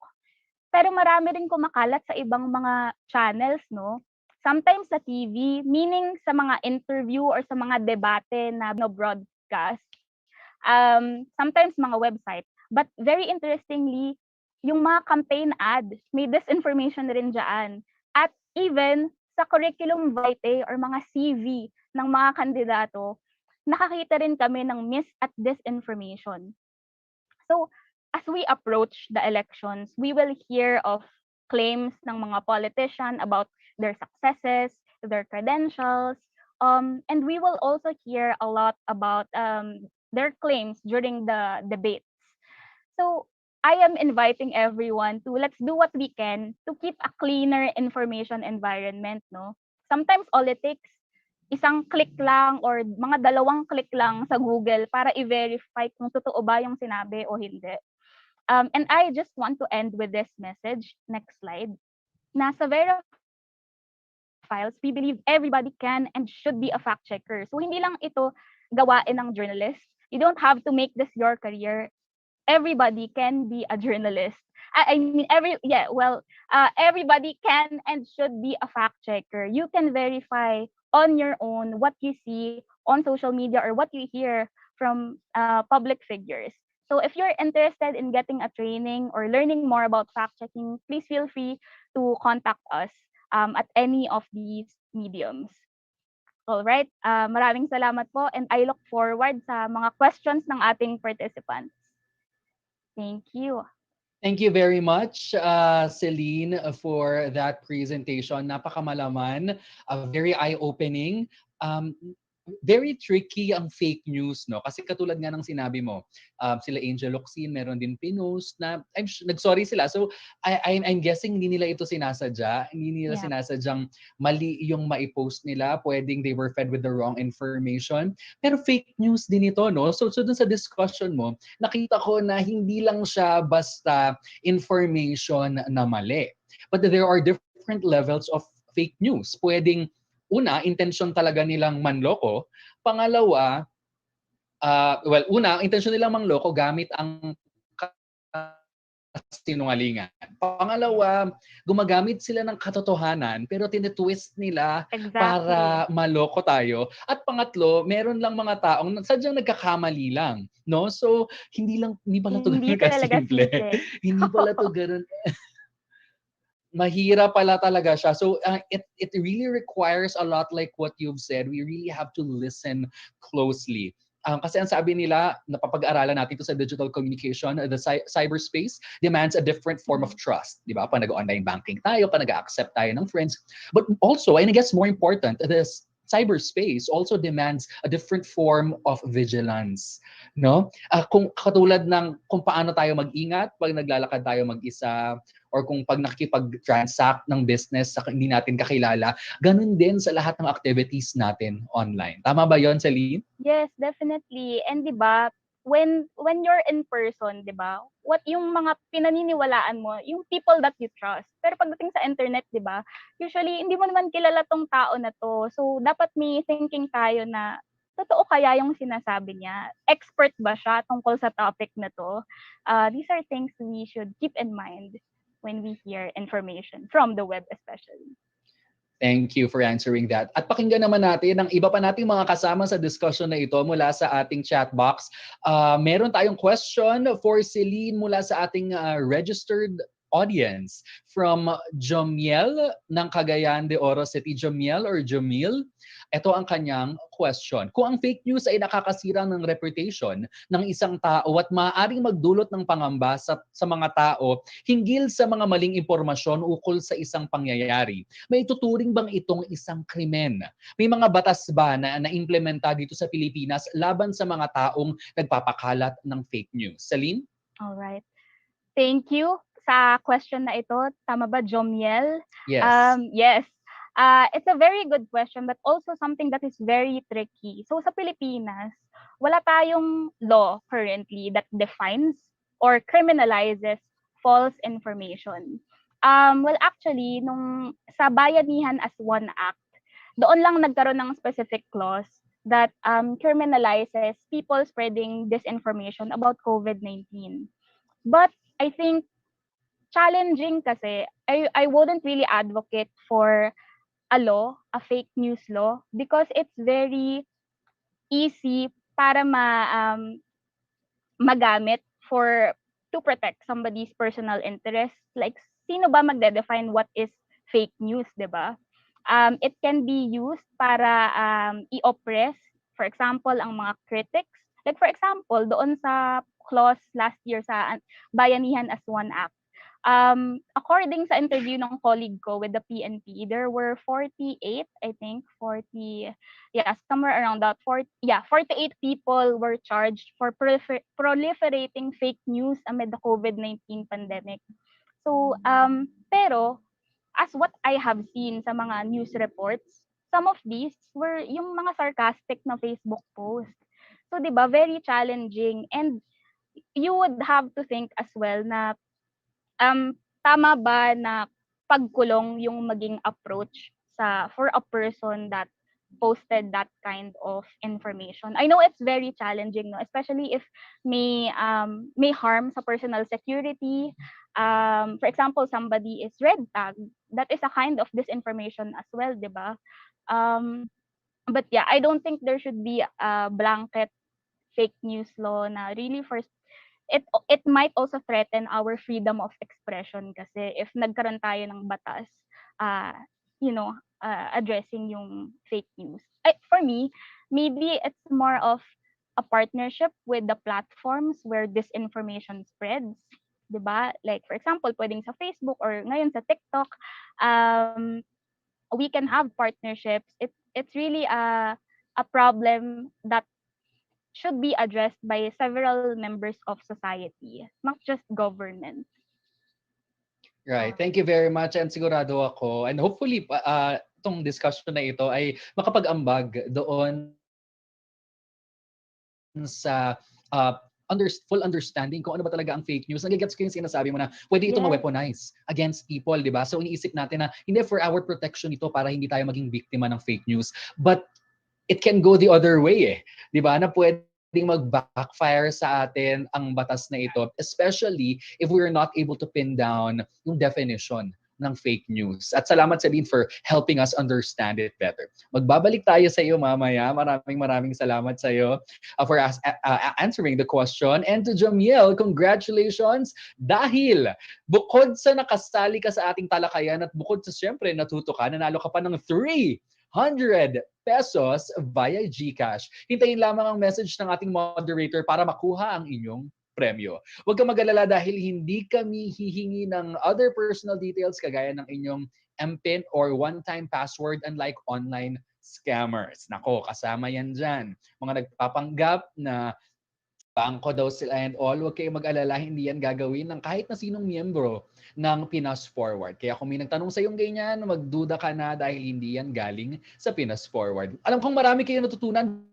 pero marami rin kumakalat sa ibang mga channels, no? Sometimes sa TV, meaning sa mga interview or sa mga debate na broadcast. Sometimes mga website. But very interestingly, yung mga campaign ads, may disinformation rin dyan. At even sa curriculum vitae or mga CV ng mga kandidato, nakakita rin kami ng mis at disinformation. So, as we approach the elections, we will hear of claims ng mga politician about their successes, their credentials, and we will also hear a lot about their claims during the debates. So, I am inviting everyone to let's do what we can to keep a cleaner information environment, no? Sometimes all it takes isang click lang or mga dalawang click lang sa Google para i-verify kung totoo ba yung sinabi o hindi. And I just want to end with this message. Next slide. Nasa files, we believe everybody can and should be a fact checker. So hindi lang ito gawain ng journalist. You don't have to make this your career. Everybody can be a journalist. I mean, everybody can and should be a fact checker. You can verify on your own what you see on social media or what you hear from public figures. So if you're interested in getting a training or learning more about fact checking, please feel free to contact us at any of these mediums. All right. Maraming salamat po and I look forward sa mga questions ng ating participants. Thank you. Thank you very much, Celine, for that presentation. Napakamalaman, very eye-opening. Very tricky ang fake news, no? Kasi katulad nga ng sinabi mo, sila Angel Locsin, meron din pinost na nag-sorry sila. So I'm guessing hindi nila ito sinasadya, hindi nila sinasadyang mali yung maipost nila, pwedeng they were fed with the wrong information. Pero fake news din ito, no? So dun sa discussion mo, nakita ko na hindi lang siya basta information na mali. But there are different levels of fake news. Pwedeng una, intention talaga nilang manloko. Pangalawa, intention nilang manloko gamit ang sinungalingan. Pangalawa, gumagamit sila ng katotohanan pero tinitwist nila para maloko tayo. At pangatlo, meron lang mga taong sadyang nagkakamali lang, no? So, hindi pala to ganun kasimple. Hindi pala to ganun. Mahirap pala talaga siya. So it really requires a lot like what you've said. We really have to listen closely. Kasi ang sabi nila, napapag-aralan natin ito sa digital communication, the cyberspace demands a different form of trust. Di ba? Pag nag-online banking tayo, pag nag-accept tayo ng friends. But also, and I guess more important, this cyberspace also demands a different form of vigilance, no? Kung katulad ng kung paano tayo mag-ingat pag naglalakad tayo mag-isa or kung pag nakikipag-transact ng business sa hindi natin kakilala, ganun din sa lahat ng activities natin online. Tama ba 'yon, Celine? Yes, definitely. And 'di ba, when you're in person, 'di ba? What yung mga pinaniniwalaan mo, yung people that you trust. Pero pagdating sa internet, 'di ba? Usually hindi mo naman kilala tong tao na to. So dapat may thinking tayo na totoo kaya yung sinasabi niya? Expert ba siya tungkol sa topic na to? These are things we should keep in mind when we hear information from the web especially. Thank you for answering that. At pakinggan naman natin ang iba pa nating mga kasama sa discussion na ito mula sa ating chat box. Meron tayong question for Celine mula sa ating registered audience from Jomiel ng Cagayan de Oro City. Jomiel or Jomil? Ito ang kanyang question. Kung ang fake news ay nakakasira ng reputation ng isang tao at maaaring magdulot ng pangamba sa mga tao hinggil sa mga maling impormasyon ukol sa isang pangyayari, may tuturing bang itong isang krimen? May mga batas ba na na-implementa dito sa Pilipinas laban sa mga taong nagpapakalat ng fake news? Celine? All right. Thank you sa question na ito. Tama ba, Jomiel? Yes. Yes. It's a very good question but also something that is very tricky. So sa Pilipinas, wala tayong law currently that defines or criminalizes false information. Well, actually, nung sa Bayanihan as One Act, doon lang nagkaroon ng specific clause that criminalizes people spreading disinformation about COVID-19. But I think challenging kasi, I wouldn't really advocate for a law, a fake news law, because it's very easy para magamit to protect somebody's personal interest. Like, sino ba magde-define what is fake news, di ba? It can be used para i-oppress, for example, ang mga critics. Like, for example, doon sa clause last year sa Bayanihan as One Act, according sa interview ng colleague ko with the PNP, there were 48, I think, 40, somewhere around that, 48 people were charged for proliferating fake news amid the COVID-19 pandemic. So, pero, as what I have seen sa mga news reports, some of these were yung mga sarcastic na Facebook post. So, 'di ba, very challenging, and you would have to think as well na tama ba na pagkulong yung maging approach for a person that posted that kind of information. I know it's very challenging, no, especially if may harm sa personal security. For example, somebody is red tagged. That is a kind of disinformation as well, 'di ba? But yeah, I don't think there should be a blanket fake news law na really first it might also threaten our freedom of expression kasi if nagkaroon tayo ng batas uh you know addressing yung fake news. For me, maybe it's more of a partnership with the platforms where disinformation spreads, 'di ba? Like for example, pwedeng sa Facebook or ngayon sa TikTok, we can have partnerships. It's really a problem that should be addressed by several members of society, not just government. Right. Thank you very much, and sigurado ako, and hopefully itong discussion na ito ay makapag-ambag doon sa full understanding kung ano ba talaga ang fake news. Nagigets ko yung sinasabi mo na pwede itong ma-weaponize against people, di ba? So iniisip natin na hindi, for our protection ito para hindi tayo maging biktima ng fake news. But it can go the other way, di ba? Na pwedeng mag-backfire sa atin ang batas na ito, especially if we're not able to pin down yung definition ng fake news. At salamat, Celine, for helping us understand it better. Magbabalik tayo sa iyo mamaya. Maraming salamat sa iyo for answering the question. And to Jamiel, congratulations dahil bukod sa nakasali ka sa ating talakayan at bukod sa siyempre natuto ka, nanalo ka pa ng 300 pesos via GCash. Hintayin lamang ang message ng ating moderator para makuha ang inyong premyo. Huwag kang mag-alala dahil hindi kami hihingi ng other personal details kagaya ng inyong MPIN or one-time password unlike online scammers. Nako, kasama yan dyan. Mga nagpapanggap na bangko daw sila and all, huwag kayong mag-alala, hindi yan gagawin ng kahit na sinong miyembro ng Pinas Forward. Kaya kung may nagtanong sa iyong ganyan, magduda ka na dahil hindi yan galing sa Pinas Forward. Alam kong marami kayo natutunan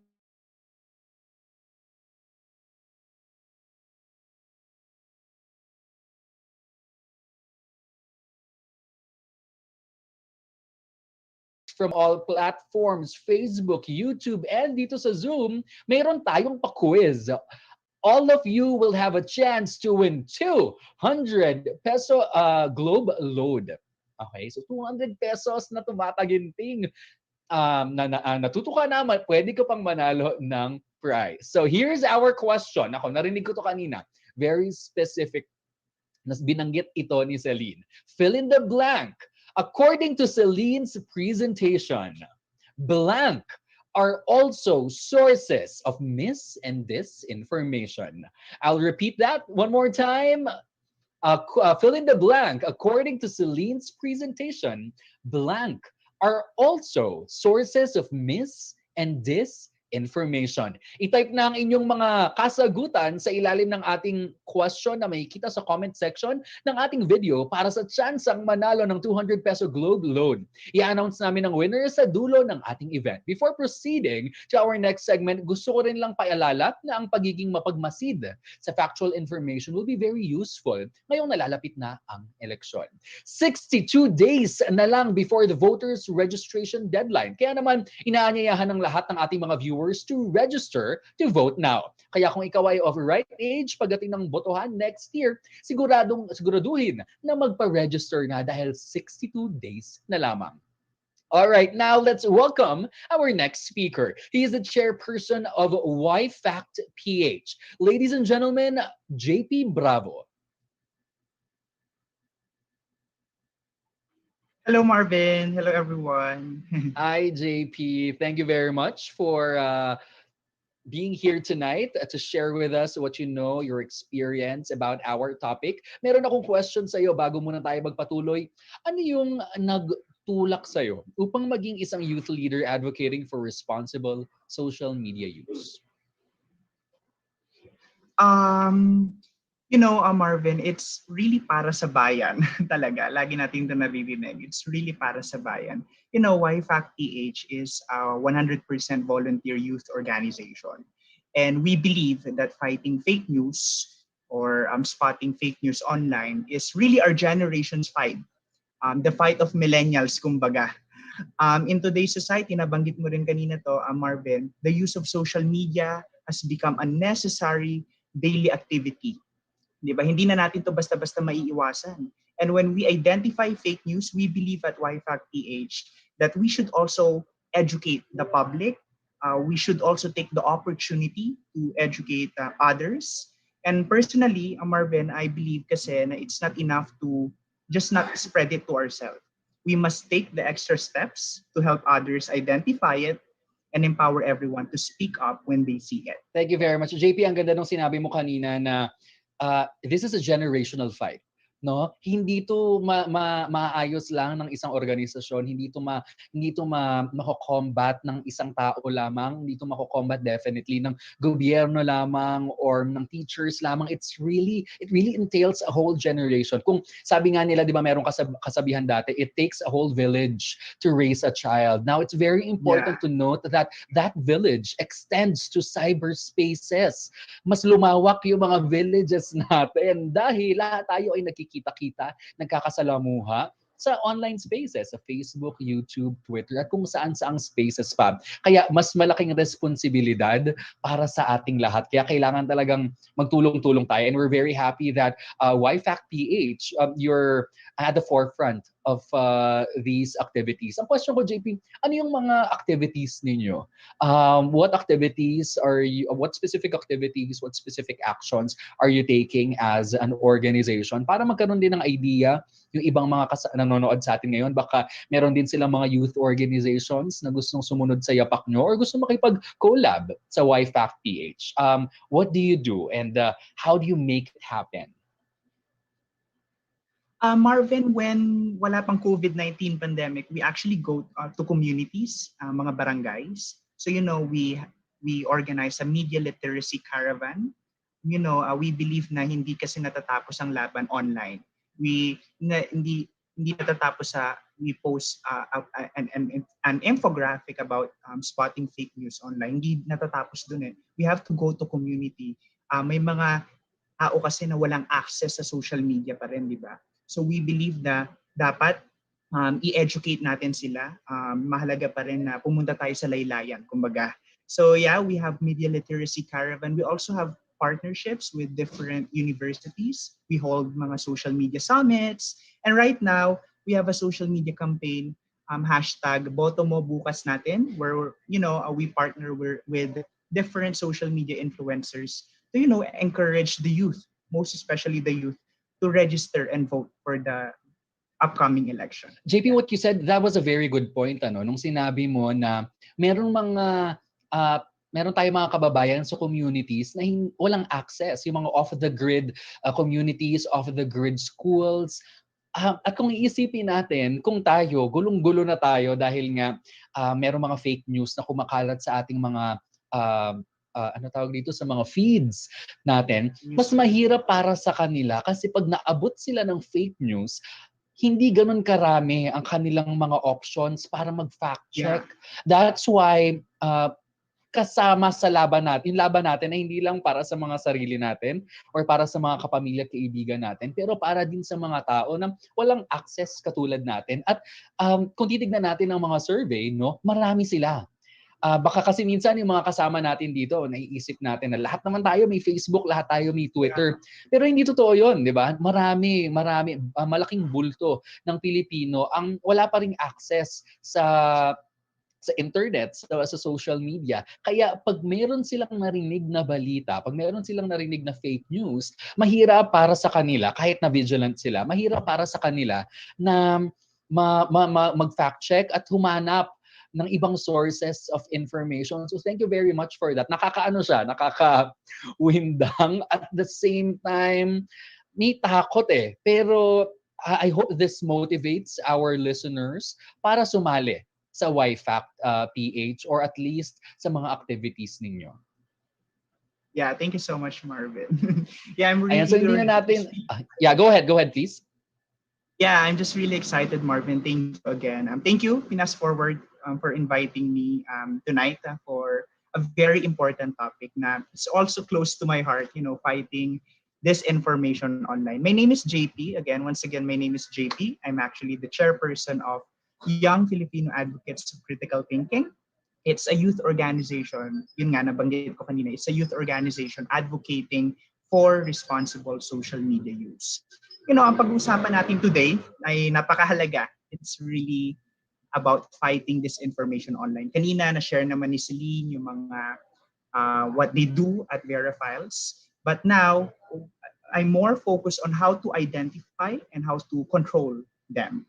from all platforms, Facebook, YouTube, and dito sa Zoom, mayroon tayong pa-quiz. All of you will have a chance to win 200 peso globe load. Okay, so 200 pesos na tumataginting. Natuto ka na, pwede ka pang manalo ng prize. So here's our question. Ako, narinig ko to kanina. Very specific. Binanggit ito ni Celine. Fill in the blank. According to Celine's presentation, blank are also sources of mis and disinformation. I'll repeat that one more time. Fill in the blank. According to Celine's presentation, blank are also sources of mis and disinformation. I-type na ang inyong mga kasagutan sa ilalim ng ating question na makikita sa comment section ng ating video para sa tsansang manalo ng 200 peso globe load. I-announce namin ang winner sa dulo ng ating event. Before proceeding to our next segment, gusto ko rin lang paalala na ang pagiging mapagmasid sa factual information will be very useful ngayong nalalapit na ang eleksyon. 62 days na lang before the voters registration deadline. Kaya naman, inaanyayahan ng lahat ng ating mga viewers to register to vote now. Kaya kung ikaw ay of right age pagdating ng botohan next year, siguraduhin na magpa-register na dahil 62 days na lamang. All right, now let's welcome our next speaker. He is the chairperson of YFact PH. Ladies and gentlemen, JP Bravo. Hello, Marvin. Hello, everyone. Hi, JP. Thank you very much for being here tonight to share with us what you know, your experience about our topic. Meron akong question sa iyo bago muna tayo magpatuloy. Ano yung nagtulak sa iyo upang maging isang youth leader advocating for responsible social media use? Marvin, it's really para sa bayan talaga. Lagi natin ito naririnig. It's really para sa bayan. YFAC PH is a 100% volunteer youth organization. And we believe that fighting fake news or spotting fake news online is really our generation's fight. The fight of millennials, kumbaga. In today's society, nabanggit mo rin kanina to, Marvin, the use of social media has become a necessary daily activity. Di ba? Hindi na natin to basta-basta maiiwasan. And when we identify fake news, we believe at YFAC PH that we should also educate the public. We should also take the opportunity to educate others. And personally, Marvin, I believe kasi na it's not enough to just not spread it to ourselves. We must take the extra steps to help others identify it and empower everyone to speak up when they see it. Thank you very much. JP, ang ganda nung sinabi mo kanina na this is a generational fight. No, hindi to maayos lang ng isang organisasyon, hindi to mako-combat ng isang tao lamang, hindi to mako-combat definitely ng gobyerno lamang or ng teachers lamang. It really entails a whole generation. Kung sabi nga nila, 'di ba, merong kasabihan dati, it takes a whole village to raise a child. Now it's very important to note that that village extends to cyberspaces. Mas lumawak yung mga villages natin dahil lahat tayo ay nakikita-kita, nagkakasalamuha sa online spaces, sa Facebook, YouTube, Twitter, at kung saan-saang spaces pa. Kaya mas malaking responsibilidad para sa ating lahat. Kaya kailangan talagang magtulong-tulong tayo. And we're very happy that YFAC PH, you're at the forefront of these activities. Ang question ko, JP, ano yung mga activities ninyo? What activities what specific activities, what specific actions are you taking as an organization para magkaroon din ng idea yung ibang mga nanonood sa atin ngayon? Baka meron din silang mga youth organizations na gustong sumunod sa yapak nyo or gusto makipag-collab sa YFAC PH. What do you do and how do you make it happen? Marvin, when wala pang COVID-19 pandemic, we actually go to communities, mga barangays. So, we organize a media literacy caravan. We believe na hindi kasi natatapos ang laban online. Hindi natatapos sa we post an infographic about spotting fake news online. Hindi natatapos dun eh. We have to go to community. May mga tao kasi na walang access sa social media pa rin, di ba? So we believe na dapat i-educate natin sila. Mahalaga pa rin na pumunta tayo sa laylayan, kumbaga. So yeah, we have media literacy caravan. We also have partnerships with different universities. We hold mga social media summits. And right now, we have a social media campaign, hashtag Boto Mo Bukas Natin, where we partner with different social media influencers to encourage the youth, most especially the youth, to register and vote for the upcoming election. JP, what you said, that was a very good point, nung sinabi mo na meron tayong mga kababayan sa communities na walang access, yung mga off-the-grid communities, off-the-grid schools. At kung iisipin natin, kung tayo, gulong-gulo na tayo dahil nga merong mga fake news na kumakalat sa ating mga sa mga feeds natin, mas mahirap para sa kanila kasi pag naabot sila ng fake news, hindi ganun karami ang kanilang mga options para mag-fact check. That's why kasama sa laban natin na hindi lang para sa mga sarili natin or para sa mga kapamilya at kaibigan natin, pero para din sa mga tao na walang access katulad natin. At kung titignan natin ang mga survey, marami sila. Baka kasi minsan yung mga kasama natin dito, naiisip natin na lahat naman tayo may Facebook, lahat tayo may Twitter. Pero hindi totoo yun, di ba? Marami, malaking bulto ng Pilipino ang wala pa ring access sa internet, sa social media. Kaya pag meron silang narinig na balita, pag meron silang narinig na fake news, mahirap para sa kanila, kahit na vigilant sila, mahirap para sa kanila na mag-fact check at humanap ng ibang sources of information. So thank you very much for that. Nakaka-windang at the same time, may takot eh. Pero I hope this motivates our listeners para sumali sa YFAC PH or at least sa mga activities ninyo. Yeah, thank you so much, Marvin. Yeah, I'm Ayan, so hindi really, na natin, yeah, go ahead, please. yeah, I'm just really excited, Marvin. Thank you again. Thank you, Pinas Forward, for inviting me tonight for a very important topic na it's also close to my heart, fighting disinformation online. My name is JP. Again, once again, my name is JP. I'm actually the chairperson of Young Filipino Advocates of Critical Thinking. It's a youth organization. Yun nga, nabanggit ko kanina. It's a youth organization advocating for responsible social media use. Ang pag-uusapan natin today ay napakahalaga. It's really about fighting disinformation online. Kanina na-share naman ni Celine yung mga what they do at Verifiles. But now, I'm more focused on how to identify and how to control them.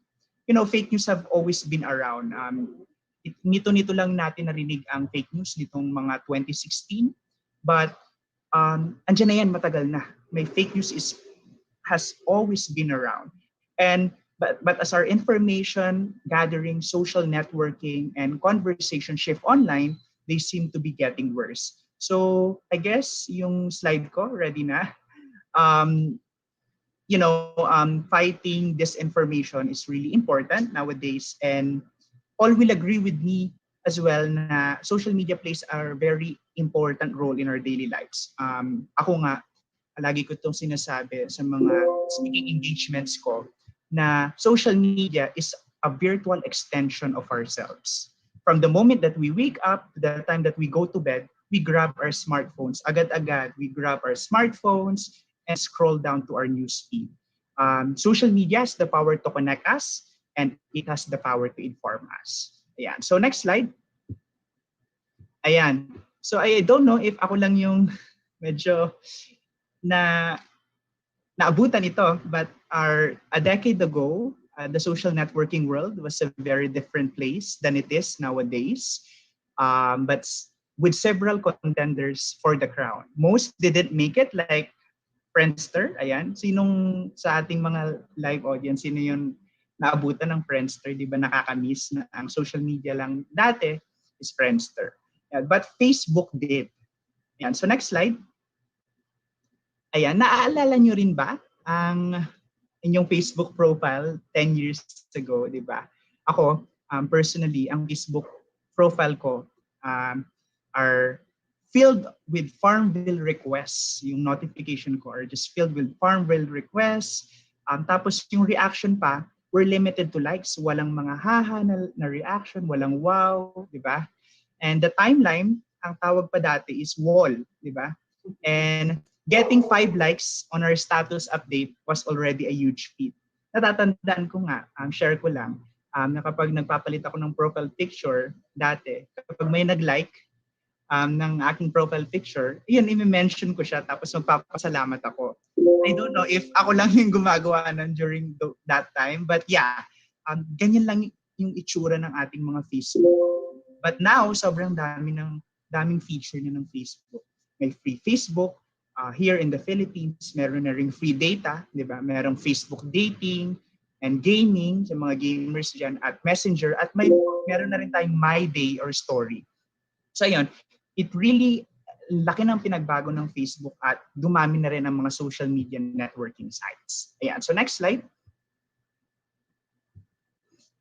Fake news have always been around. Nito lang natin narinig ang fake news nitong mga 2016. But andyan na yan, matagal na. May fake news has always been around. But as our information gathering, social networking, and conversation shift online, they seem to be getting worse. So I guess yung slide ko, ready na. Fighting disinformation is really important nowadays, and all will agree with me as well na social media plays a very important role in our daily lives. Ako nga, lagi ko itong sinasabi sa mga speaking engagements ko na social media is a virtual extension of ourselves. From the moment that we wake up to the time that we go to bed, we grab our smartphones. Agad-agad, we grab our smartphones and scroll down to our news feed. Social media has the power to connect us, and it has the power to inform us. Ayan. So next slide. Ayan. So I don't know if ako lang yung medyo naabutan ito, but a decade ago, the social networking world was a very different place than it is nowadays. But with several contenders for the crown. Most didn't make it, like Friendster. Ayan. Sinong sa ating mga live audience, sino yung naabutan ng Friendster? Di ba nakakamiss na ang social media lang dati is Friendster. Yeah, but Facebook did. Ayan. So next slide. Ayan. Naaalala nyo rin ba ang inyong Facebook profile 10 years ago, di ba? Ako, personally, ang Facebook profile ko are filled with Farmville requests. Yung notification ko are just filled with Farmville requests. Tapos yung reaction pa, were limited to likes. Walang mga haha na reaction, walang wow, di ba? And the timeline, ang tawag pa dati is wall, di ba? And getting 5 likes on our status update was already a huge feat. Natatandaan ko nga, share ko lang, na kapag nagpapalit ako ng profile picture dati, kapag may nag-like ng aking profile picture, yun, i-mention ko siya tapos magpapasalamat ako. I don't know if ako lang yung gumagawa nun during that time, but yeah, ganyan lang yung itsura ng ating mga Facebook. But now, sobrang daming feature na ng Facebook. May free Facebook. Here in the Philippines, meron na ring free data, di ba? Merong Facebook dating and gaming sa mga gamers dyan at Messenger, at meron na rin tayong My Day or Story. So ayun, it really, laki ng pinagbago ng Facebook at dumami na rin ang mga social media networking sites. Ayan, so next slide.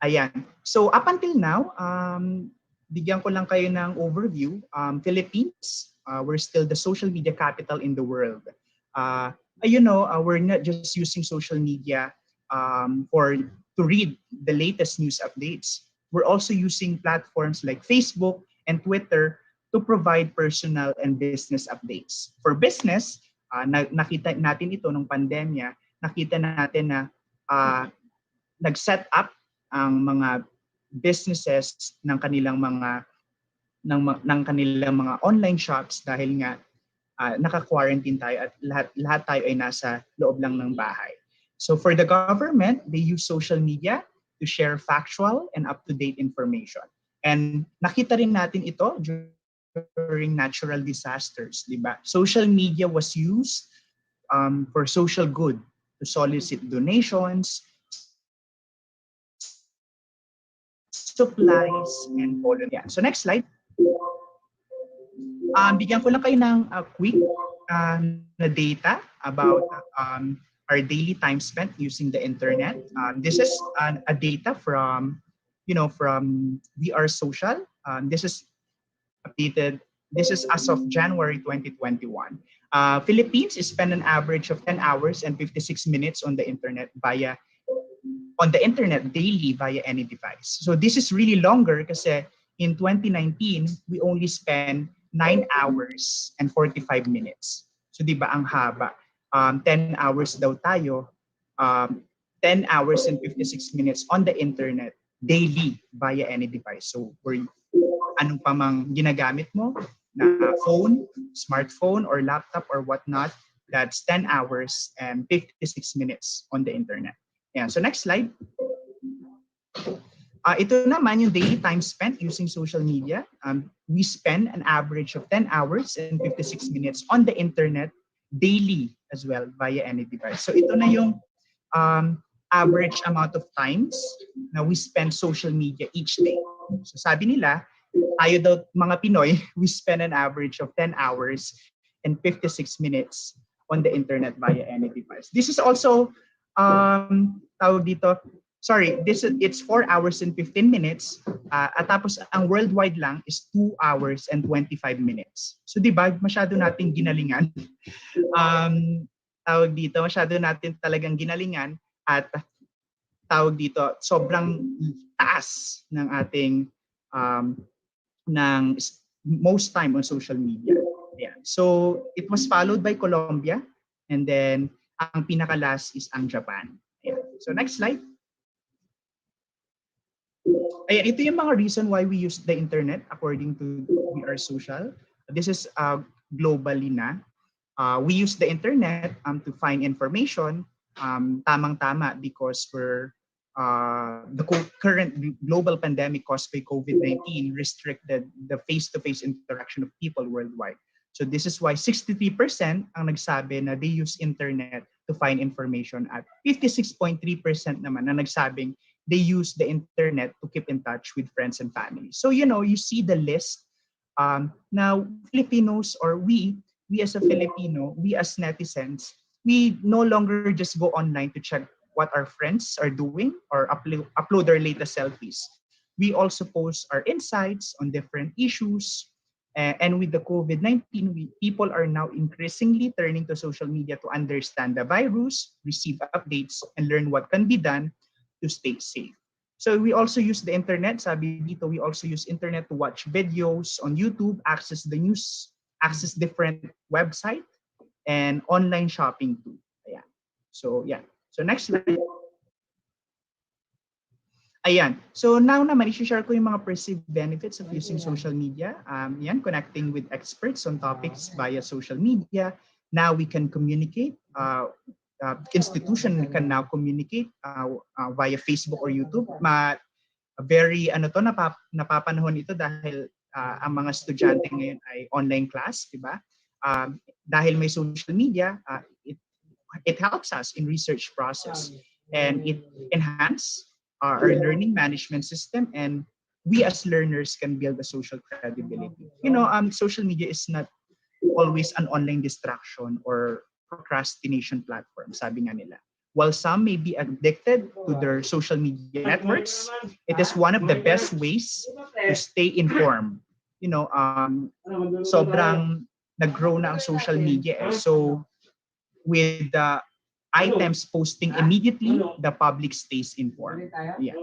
Ayan, so up until now, bigyan ko lang kayo ng overview. Philippines, we're still the social media capital in the world. We're not just using social media to read the latest news updates. We're also using platforms like Facebook and Twitter to provide personal and business updates. For business, nakita natin ito nung pandemya, nakita natin na nag-set up ang mga businesses ng kanilang mga online shops dahil nga naka-quarantine tayo at lahat tayo ay nasa loob lang ng bahay. So for the government, they use social media to share factual and up-to-date information. And nakita rin natin ito during natural disasters, di ba? Social media was used for social good, to solicit donations, supplies, and volunteers. So next slide. Bigyan ko lang kayo ng quick na data about our daily time spent using the internet. This is a data from, from We Are Social. This is updated. This is as of January 2021. Philippines spend an average of 10 hours and 56 minutes on the internet daily via any device. So this is really longer kasi in 2019, we only spend 9 hours and 45 minutes. So di ba ang haba? 10 hours daw tayo, 10 hours and 56 minutes on the internet daily via any device. So anong pa mang ginagamit mo, na phone, smartphone, or laptop, or whatnot, that's 10 hours and 56 minutes on the internet. Yeah. So next slide. Ito naman yung daily time spent using social media. We spend an average of 10 hours and 56 minutes on the internet daily as well via any device. So ito na yung average amount of times na we spend social media each day. So sabi nila, tayo daw mga Pinoy, we spend an average of 10 hours and 56 minutes on the internet via any device. This is also, tawag dito, it's 4 hours and 15 minutes. At tapos ang worldwide lang is 2 hours and 25 minutes. So di ba, masyado nating ginalingan. Tawag dito, masyado natin talagang ginalingan at tawag dito, sobrang taas ng ating ng most time on social media. Yeah. So it was followed by Colombia, and then ang pinakalas is ang Japan. Yeah. So next slide. Ayan, ito yung mga reason why we use the internet according to We Are Social. This is globally na. We use the internet to find information, tamang-tama because the current global pandemic caused by COVID-19 restricted the face-to-face interaction of people worldwide. So this is why 63% ang nagsabi na they use internet to find information at 56.3% naman na nagsabing they use the internet to keep in touch with friends and family. So you see the list. Now Filipinos, or we as a Filipino, we as netizens, we no longer just go online to check what our friends are doing or upload their latest selfies. We also post our insights on different issues. And with the COVID-19, people are now increasingly turning to social media to understand the virus, receive updates, and learn what can be done to stay safe. So we also use the internet. Sabi dito, we also use internet to watch videos on YouTube, access the news, access different website, and online shopping too. Yeah. So yeah. So next slide. Ayan. So now naman, i-share ko yung mga perceived benefits of using social media. Yan, connecting with experts on topics via social media. Now we can communicate. Institution can now communicate via Facebook or YouTube. Very napapanahon ito dahil ang mga estudyante ngayon ay online class, di ba? Dahil may social media, it helps us in research process, and it enhance our learning management system, and we as learners can build a social credibility. Social media is not always an online distraction or procrastination platform, sabi nga nila. While some may be addicted to their social media networks, it is one of the best ways to stay informed. Sobrang nag-grow na ang social media. So with the items posting immediately, the public stays informed. Yeah.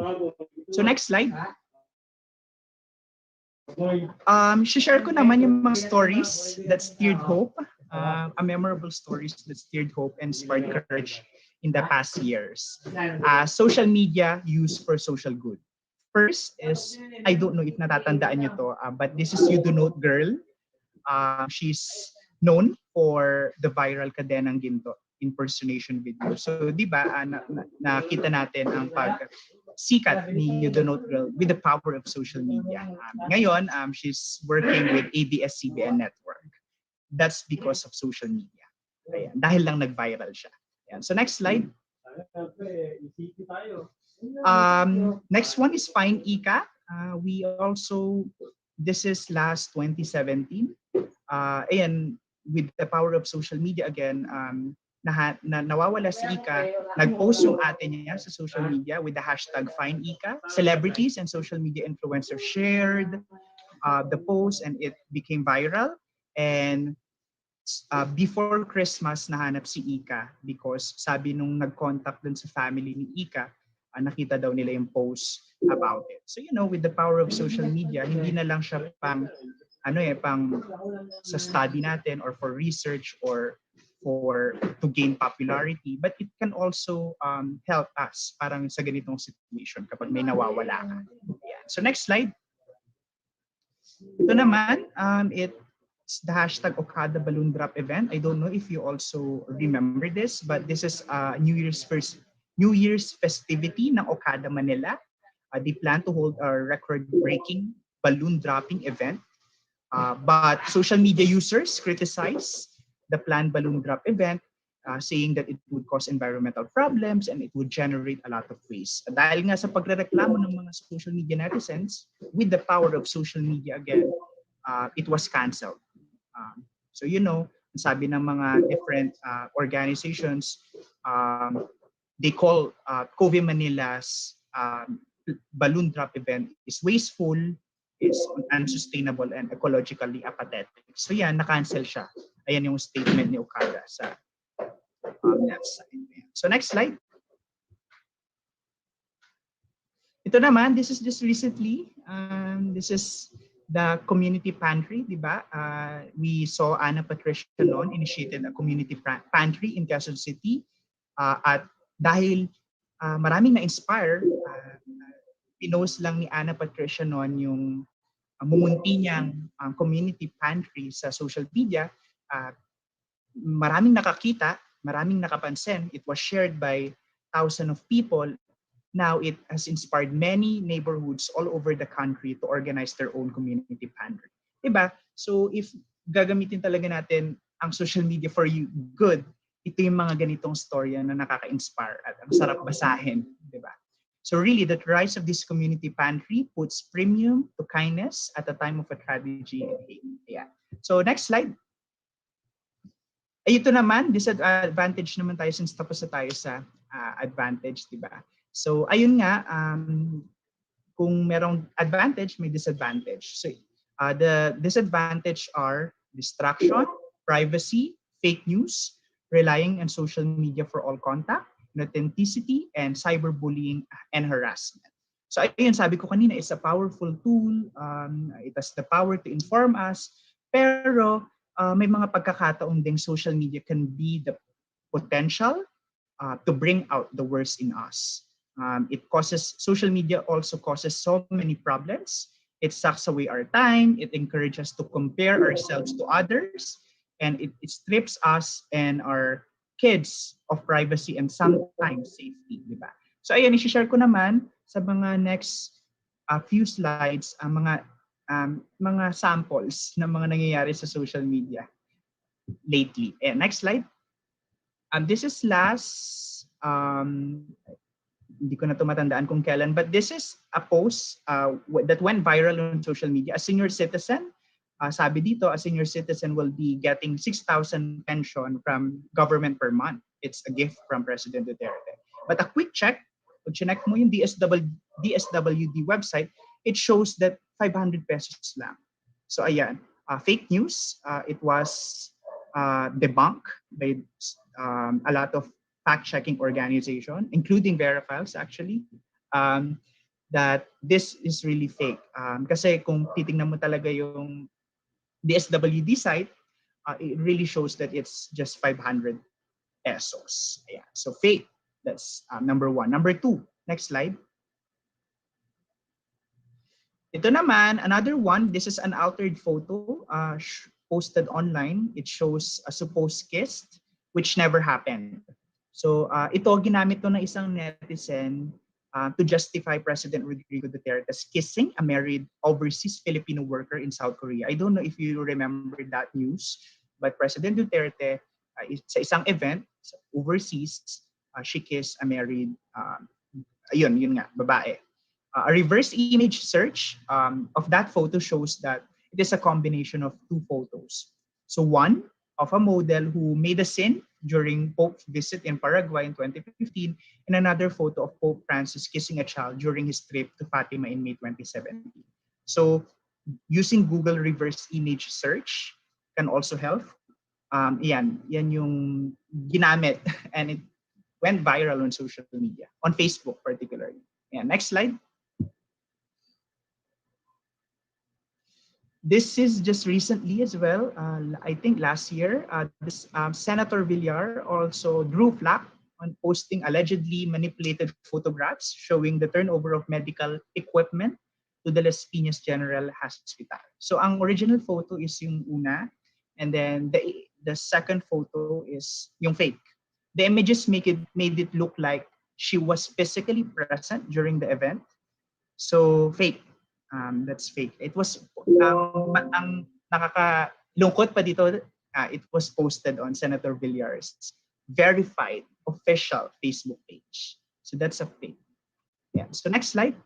So next slide. Share ko naman yung mga stories that stirred hope, memorable stories that stirred hope and sparked courage in the past years. Social media used for social good. First is, I don't know if natatandaan nyo to, but this is You Do Note Girl. She's known for the viral Kadenang Ginto impersonation video. So, di ba, nakita natin ang pag-sikat ni You Do Note Girl with the power of social media. Ngayon, she's working with ABS-CBN Network. That's because of social media. Ayan, dahil lang nag-viral siya. Ayan. So, next slide. Next one is Find Ika. This is last 2017. Ayan, with the power of social media again, nawawala si Ika, nag-post yung ate niya sa social media with the hashtag Find Ika. Celebrities and social media influencers shared the post and it became viral. And before Christmas, nahanap si Ika because sabi nung nag-contact dun sa family ni Ika, nakita daw nila yung post about it. So, with the power of social media, hindi na lang siya pang sa study natin or for research or to gain popularity, but it can also help us parang sa ganitong situation kapag may nawawala ka. Ayan. So next slide. Ito naman, it's the hashtag Okada Balloon Drop event. I don't know if you also remember this, but this is New Year's festivity ng Okada Manila. They plan to hold a record-breaking balloon dropping event. But social media users criticize the planned balloon drop event, saying that it would cause environmental problems and it would generate a lot of waste. Dahil nga sa pagrereklamo ng mga social media netizens, with the power of social media again, it was canceled. So sabi ng mga different organizations, they call COVID Manila's balloon drop event is wasteful, is unsustainable and ecologically apathetic. So na-cancel siya. Ayan yung statement ni Okada sa left side. So next slide. Ito naman, this is just recently. This is the community pantry, di ba? We saw Ana Patricia noon initiated a community pantry in Quezon City. At dahil maraming na-inspire, pinost lang ni Ana Patricia noon yung mumunti niyang community pantry sa social media. Maraming nakakita, maraming nakapansin. It was shared by thousands of people. Now it has inspired many neighborhoods all over the country to organize their own community pantry. Diba? So if gagamitin talaga natin ang social media for you good, ito yung mga ganitong storya na nakaka-inspire at ang sarap basahin. Diba? So really, the rise of this community pantry puts premium to kindness at a time of a tragedy and hate. Yeah. So next slide. Ito naman, disadvantage naman tayo since tapos na tayo sa advantage, di ba? So ayun nga, kung merong advantage, may disadvantage. So the disadvantage are distraction, privacy, fake news, relying on social media for all contact, authenticity, and cyberbullying and harassment. So ayun, sabi ko kanina, it's a powerful tool. It has the power to inform us. Pero may mga pagkakataon ding social media can be the potential to bring out the worst in us. Social media also causes so many problems. It sucks away our time. It encourages us to compare ourselves to others. And it strips us and our kids of privacy and sometimes safety, di ba? So ayan, i-share ko naman sa mga next few slides ang mga samples ng mga nangyayari sa social media lately. Next slide. This is hindi ko na ito matandaan kung kailan, but this is a post that went viral on social media. A senior citizen, sabi dito, a senior citizen will be getting 6,000 pension from government per month. It's a gift from President Duterte. But a quick check, pag chinek mo yung DSWD website, it shows that 500 pesos lang. So ayan, fake news. It was debunked by a lot of fact-checking organization, including Verifiles actually, that this is really fake. Kasi kung titingnan mo talaga yung DSWD site, it really shows that it's just 500 pesos. Ayan. So fake, that's number one. Number two, next slide. Ito naman, another one, this is an altered photo posted online. It shows a supposed kiss, which never happened. So ito, ginamit to ng isang netizen to justify President Rodrigo Duterte's kissing a married overseas Filipino worker in South Korea. I don't know if you remember that news, but President Duterte, sa isang event overseas, she kissed a married, yun nga, babae. A reverse image search of that photo shows that it is a combination of two photos. So one of a model who made a sin during Pope's visit in Paraguay in 2015, and another photo of Pope Francis kissing a child during his trip to Fatima in May 2017. So using Google reverse image search can also help. Yan yung ginamit and it went viral on social media, on Facebook particularly. Next slide. This is just recently as well, I think last year, Senator Villar also drew flack on posting allegedly manipulated photographs showing the turnover of medical equipment to the Las Piñas General Hospital. So ang original photo is yung una, and then the second photo is yung fake. The images made it look like she was physically present during the event. So fake. That's fake. It was ang nakakalungkot pa dito. It was posted on Senator Villar's verified official Facebook page. So that's a fake. So next slide.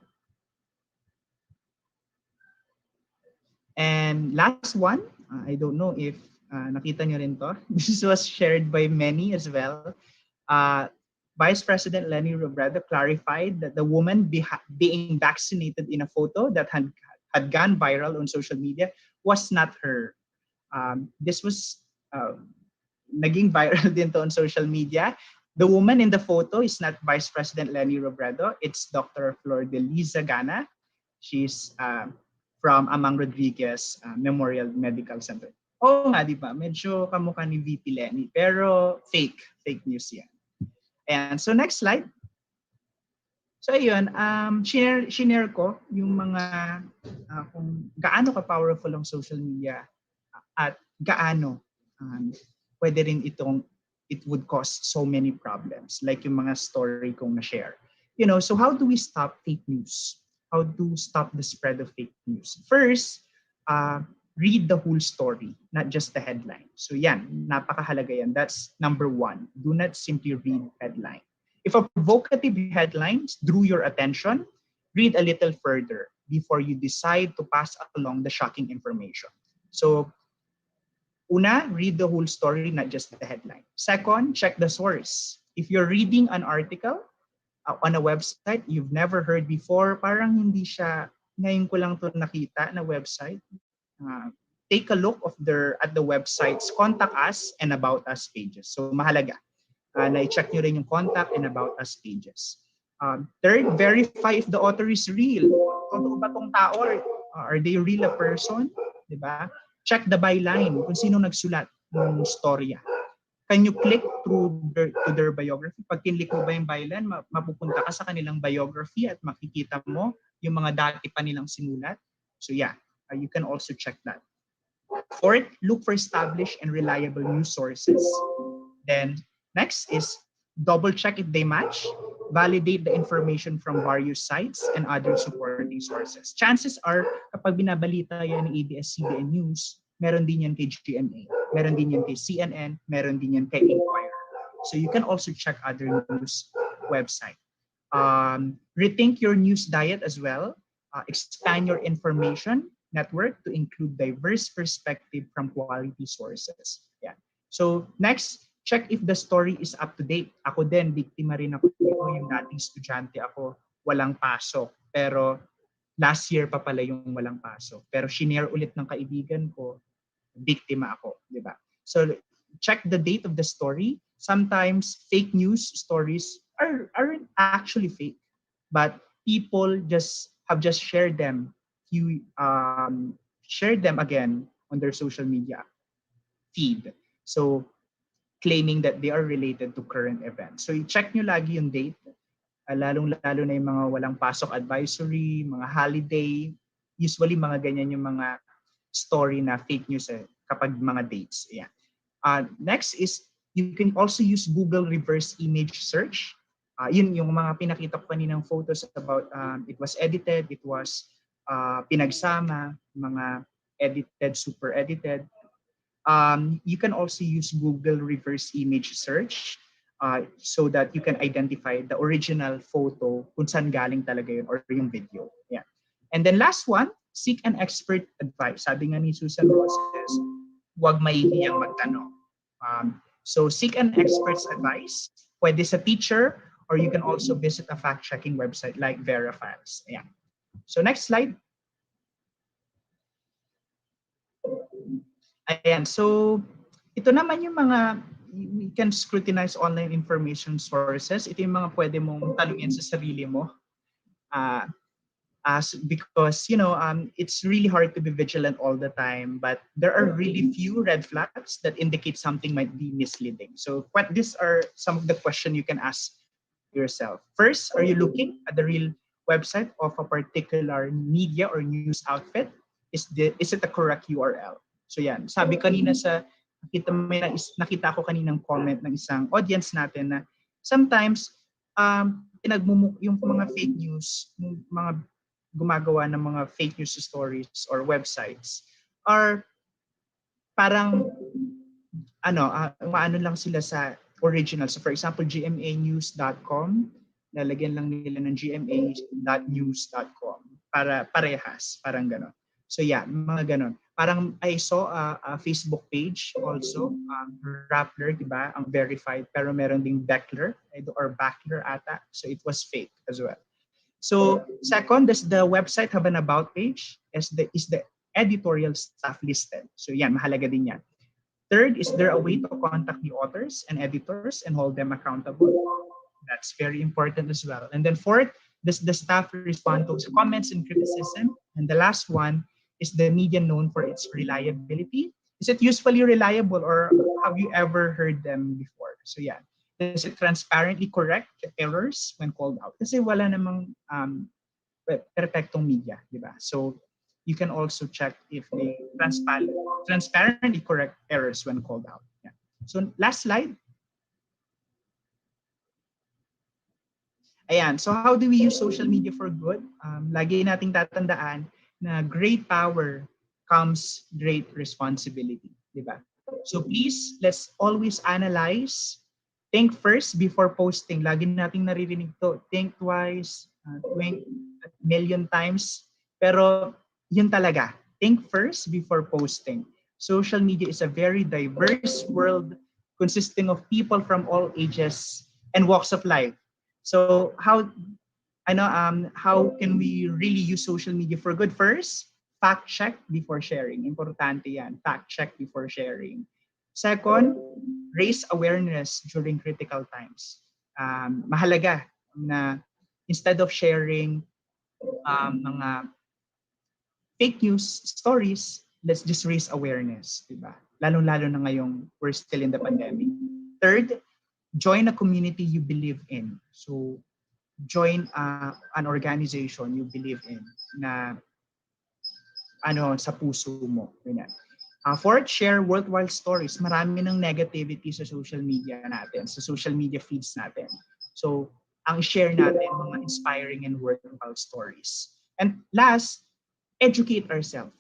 And last one, I don't know if nakita nyo rin to. This was shared by many as well. Vice President Leni Robredo clarified that the woman being vaccinated in a photo that had gone viral on social media was not her. This was naging viral din to on social media. The woman in the photo is not Vice President Leni Robredo. It's Dr. Flor de Liza Gana. She's from Amang Rodriguez Memorial Medical Center. Oo nga, di ba? Medyo kamukha ni VP Leni, pero fake news yan. And so next slide. So ayun, share ko yung mga kung gaano ka-powerful ang social media at gaano pwede rin it would cause so many problems like yung mga story kong na-share. So how do we stop fake news? How to stop the spread of fake news? First, read the whole story, not just the headline. So yan, napakahalaga yan. That's number one. Do not simply read headline. If a provocative headline drew your attention, read a little further before you decide to pass along the shocking information. So, una, read the whole story, not just the headline. Second, check the source. If you're reading an article on a website you've never heard before, parang hindi siya, ngayon ko lang to nakita na website, take a look at the website's Contact Us and About Us pages. So mahalaga na i-check nyo rin yung Contact and About Us pages. Third, verify if the author is real. Totoo ba tong tao? Are they real a person? Diba? Check the byline kung sino nagsulat ng storya. Can you click through to their biography? Pag kinlik mo ba yung byline, mapupunta ka sa kanilang biography at makikita mo yung mga dati pa nilang sinulat. So yeah, you can also check that. Fourth, look for established and reliable news sources. Then next is double check if they match. Validate the information from various sites and other supporting sources. Chances are, kapag binabalita yan ng ABS-CBN News, meron din yan kay GMA, meron din yan kay CNN, meron din yan kay Inquirer. So you can also check other news website. Rethink your news diet as well. Expand your information network to include diverse perspective from quality sources. Yeah. So next, check if the story is up to date. Ako din, biktima rin ako. Yung dating estudyante ako, walang pasok. Pero last year pa pala yung walang pasok. Pero shinare ulit ng kaibigan ko, biktima ako, di ba? So check the date of the story. Sometimes fake news stories aren't actually fake, but people have just shared them. Shared them again on their social media feed. So claiming that they are related to current events. So i-check nyo lagi yung date, lalong-lalo na yung mga walang pasok advisory, mga holiday, usually mga ganyan yung mga story na fake news kapag mga dates. Yeah. Next is, you can also use Google reverse image search. Yun yung mga pinakita ko kaninang photos about it was edited, it was pinagsama, mga edited, super edited. You can also use Google reverse image search so that you can identify the original photo kung saan galing talaga yun or yung video. Yeah. And then last one, seek an expert advice. Sabi nga ni Susan Roses, huwag mahihiyang magtanong. So seek an expert's advice. Pwede sa teacher, or you can also visit a fact-checking website like Verifiles. Ayan. So next slide. Ayan, so ito naman yung mga, we can scrutinize online information sources. Ito yung mga pwede mong tanungin sa sarili mo. Because, it's really hard to be vigilant all the time, but there are really few red flags that indicate something might be misleading. So these are some of the questions you can ask yourself. First, are you looking at the real website of a particular media or news outfit? Is it a correct URL? So yan, sabi kanina nakita ko kaninang comment ng isang audience natin na sometimes yung mga fake news, mga gumagawa ng mga fake news stories or websites are parang maano lang sila sa original. So for example, gmanews.com, lalagyan lang nila ng gma.news.com para parehas, parang gano'n. So yeah, mga gano'n. Parang I saw a Facebook page also, Rappler, diba? Ang verified, pero meron ding Beckler or Backler ata. So it was fake as well. So second, does the website have an about page? Is the editorial staff listed? So yan, mahalaga din yan. Third, is there a way to contact the authors and editors and hold them accountable? That's very important as well. And then fourth, does the staff respond to comments and criticism? And the last one, is the media known for its reliability? Is it usefully reliable, or have you ever heard them before? So yeah, does it transparently correct errors when called out? Kasi wala namang perfectong media, di ba? So you can also check if they transparently correct errors when called out. Yeah. So last slide. Ayan, so how do we use social media for good? Lagi nating tatandaan na great power comes great responsibility, di ba? So please, let's always analyze, think first before posting. Lagi nating naririnig to, think twice, think a million times, pero yun talaga, think first before posting. Social media is a very diverse world consisting of people from all ages and walks of life. So how can we really use social media for good? First, fact check before sharing. Importante yan. Fact check before sharing. Second, raise awareness during critical times. Mahalaga na instead of sharing mga fake news stories, let's just raise awareness, diba? Lalo-lalo na ngayong we're still in the pandemic. Third, join a community you believe in. So join an organization you believe in na sa puso mo. Fourth, share worthwhile stories. Marami ng negativity sa social media natin, sa social media feeds natin. So ang share natin mga inspiring and worthwhile stories. And last, educate ourselves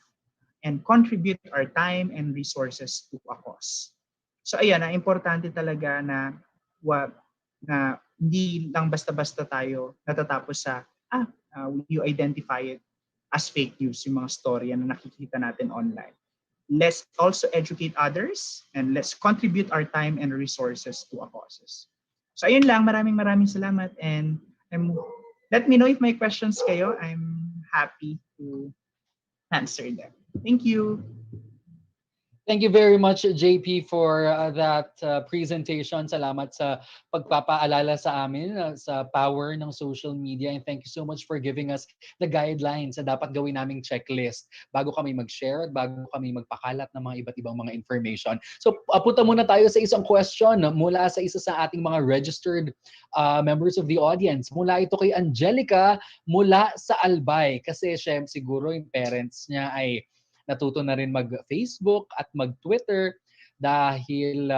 and contribute our time and resources to a cause. So ayan, importante talaga na hindi lang basta-basta tayo natatapos sa you identify it as fake news, yung mga storya na nakikita natin online. Let's also educate others and let's contribute our time and resources to a causes. So ayun lang, maraming salamat, and let me know if may questions kayo. I'm happy to answer them. Thank you. Thank you very much, JP, for that presentation. Salamat sa pagpapaalala sa amin sa power ng social media. And thank you so much for giving us the guidelines na dapat gawin naming checklist bago kami mag-share at bago kami magpakalat ng mga iba't ibang mga information. So, punta muna tayo sa isang question mula sa isa sa ating mga registered members of the audience. Mula ito kay Angelica mula sa Albay. Kasi siguro yung parents niya ay natuto na rin mag-Facebook at mag-Twitter dahil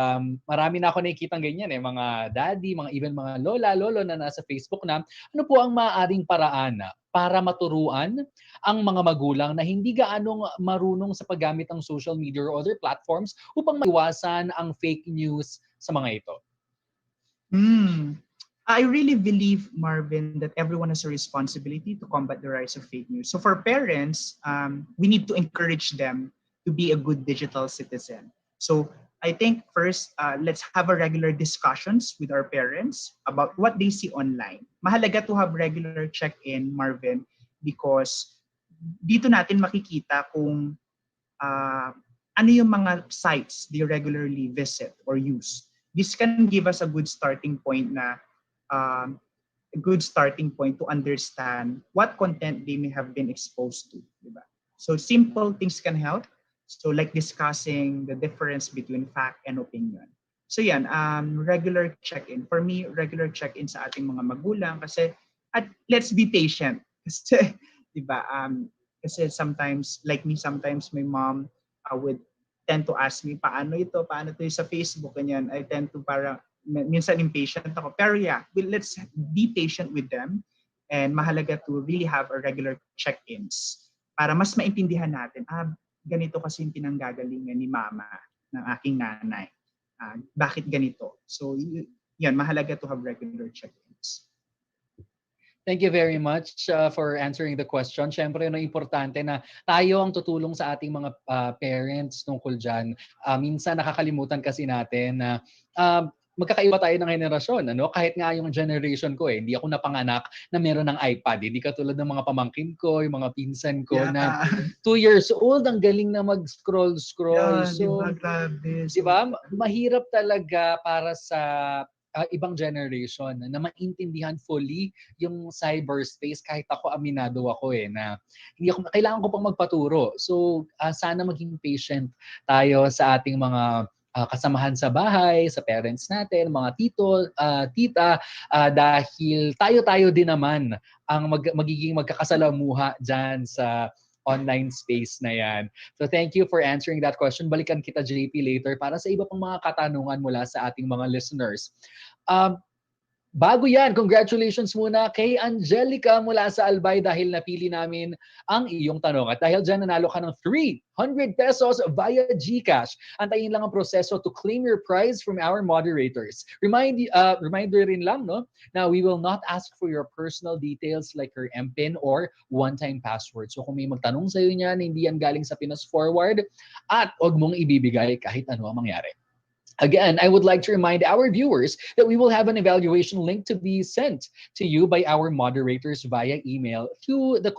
marami na ako nakikitang ganyan mga daddy, even mga lola, lolo na nasa Facebook na. Ano po ang maaaring paraan para maturuan ang mga magulang na hindi gaanong marunong sa paggamit ng social media or other platforms upang maiwasan ang fake news sa mga ito? I really believe, Marvin, that everyone has a responsibility to combat the rise of fake news. So for parents, we need to encourage them to be a good digital citizen. So I think first, let's have a regular discussions with our parents about what they see online. Mahalaga to have regular check-in, Marvin, because dito natin makikita kung ano yung mga sites they regularly visit or use. This can give us a good starting point to understand what content they may have been exposed to. Diba? So simple things can help. So like discussing the difference between fact and opinion. So yan, regular check-in. For me, regular check-in sa ating mga magulang kasi at let's be patient. Kasi, diba, kasi sometimes, like me, sometimes my mom would tend to ask me, paano ito sa Facebook, ganyan. I tend to parang, minsan impatient ako. Pero yeah, let's be patient with them and mahalaga to really have a regular check-ins para mas maintindihan natin, ganito kasi yung pinanggagalingan ni mama ng aking nanay. Bakit ganito? So, yan, mahalaga to have regular check-ins. Thank you very much for answering the question. Siyempre, importante na tayo ang tutulong sa ating mga parents tungkol dyan. Minsan nakakalimutan kasi natin na magkakaiba tayo ng henerasyon. Kahit nga yung generation ko, hindi ako napanganak na meron ng iPad. Hindi katulad ng mga pamangkin ko, yung mga pinsan ko na 2 years old, ang galing na mag-scroll. Yeah, So, diba? Mahirap talaga para sa ibang generation na maintindihan fully yung cyberspace. Kahit ako, aminado ako na kailangan ko pang magpaturo. So sana maging patient tayo sa ating mga kasamahan sa bahay, sa parents natin, mga tito, tita, dahil tayo din naman ang magiging magkakasalamuha dyan sa online space na yan. So thank you for answering that question. Balikan kita, JP, later para sa iba pang mga katanungan mula sa ating mga listeners. Bago yan, congratulations muna kay Angelica mula sa Albay dahil napili namin ang iyong tanong. At dahil dyan, nanalo ka ng 300 pesos via GCash. Antayin lang ang proseso to claim your prize from our moderators. Reminder rin lang, na we will not ask for your personal details like your MPIN or one-time password. So kung may magtanong sa'yo niyan, hindi yan galing sa Pinas Forward at huwag mong ibibigay kahit ano ang mangyari. Again, I would like to remind our viewers that we will have an evaluation link to be sent to you by our moderators via email to the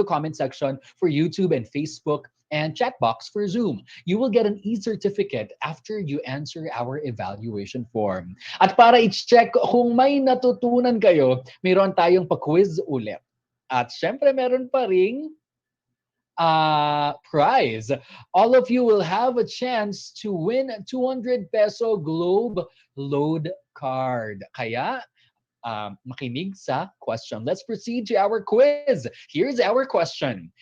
comment section for YouTube and Facebook and chat box for Zoom. You will get an e-certificate after you answer our evaluation form. At para i-check kung may natutunan kayo, mayroon tayong pa-quiz ulit. At syempre meron pa ring prize. All of you will have a chance to win a 200 peso Globe Load card. Kaya, makinig sa question. Let's proceed to our quiz. Here's our question.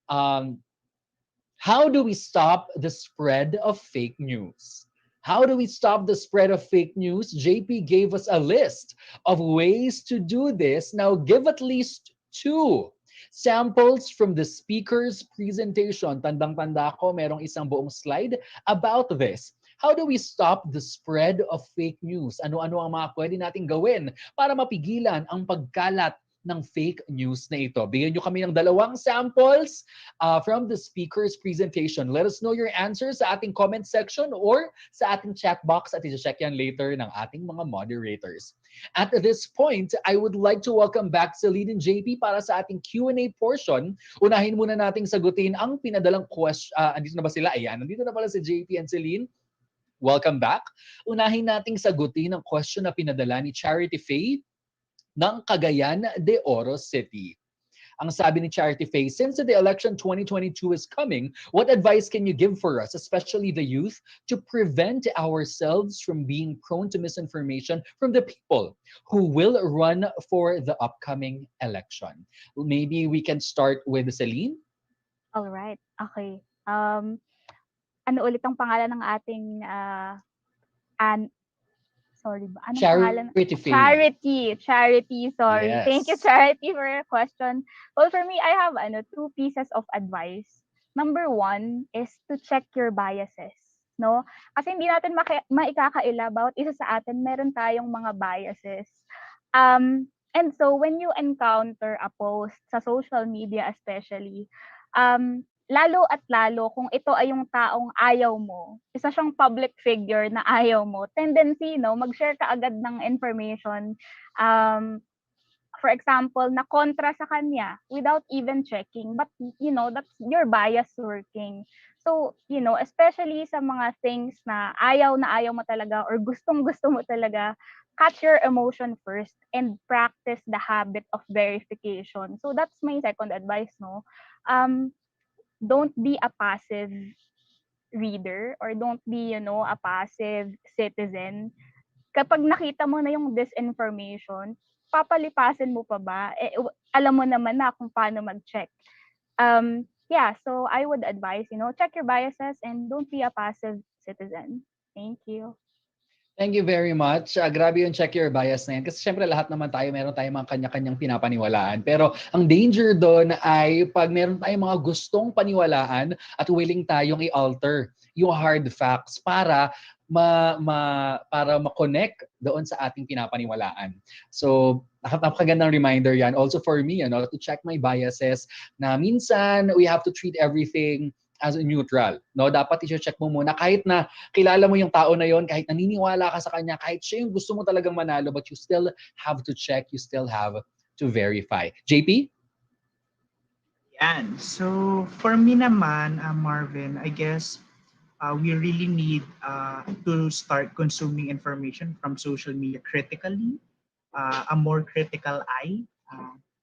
How do we stop the spread of fake news? How do we stop the spread of fake news? JP gave us a list of ways to do this. Now, give at least 2 samples from the speaker's presentation. Tandang-tanda ko, merong isang buong slide about this. How do we stop the spread of fake news? Ano-ano ang mga pwede nating gawin para mapigilan ang pagkalat ng fake news na ito? Bigyan nyo kami ng 2 samples from the speaker's presentation. Let us know your answers sa ating comment section or sa ating chat box at i-check yan later ng ating mga moderators. At this point, I would like to welcome back Celine and JP para sa ating Q&A portion. Unahin muna nating sagutin ang pinadalang question. Andito na ba sila? Ayan, nandito na pala si JP and Celine. Welcome back. Unahin nating sagutin ang question na pinadala ni Charity Faye ng Cagayan de Oro City. Ang sabi ni Charity Faye, since the election 2022 is coming, what advice can you give for us, especially the youth, to prevent ourselves from being prone to misinformation from the people who will run for the upcoming election? Maybe we can start with Celine. All right. Okay. Ano ulit ang pangalan ng ating sorry ba? Anong pangalan? Charity, sorry. Yes. Thank you, Charity, for your question. Well, for me, I have 2 pieces of advice. Number 1 is to check your biases. No? Kasi hindi natin maikakaila bawat isa sa atin, meron tayong mga biases. And so, when you encounter a post sa social media especially, lalo at lalo kung ito ay yung taong ayaw mo, isa siyang public figure na ayaw mo, tendency, no, mag-share ka agad ng information, for example, na kontra sa kanya without even checking. But, that's your bias working. So, especially sa mga things na ayaw mo talaga or gustong-gusto mo talaga, catch your emotion first and practice the habit of verification. So, that's my second advice, no? Don't be a passive reader or don't be, a passive citizen. Kapag nakita mo na yung disinformation, papalipasin mo pa ba? Alam mo naman na kung paano mag-check. Yeah, so I would advise, check your biases and don't be a passive citizen. Thank you. Thank you very much. Grabe yung check your bias na yan. Kasi syempre lahat naman tayo, meron tayong mga kanya-kanyang pinapaniwalaan. Pero ang danger doon ay pag meron tayong mga gustong paniwalaan at willing tayong i-alter yung hard facts para para ma-connect doon sa ating pinapaniwalaan. So, napakagandang reminder yan. Also for me, to check my biases na minsan we have to treat everything as neutral. No, dapat i-check mo muna kahit na kilala mo yung tao na yon, kahit naniniwala ka sa kanya, kahit siya yung gusto mo talagang manalo, but you still have to check, you still have to verify. JP? Yan. So, for me naman, Marvin, I guess we really need to start consuming information from social media critically, a more critical eye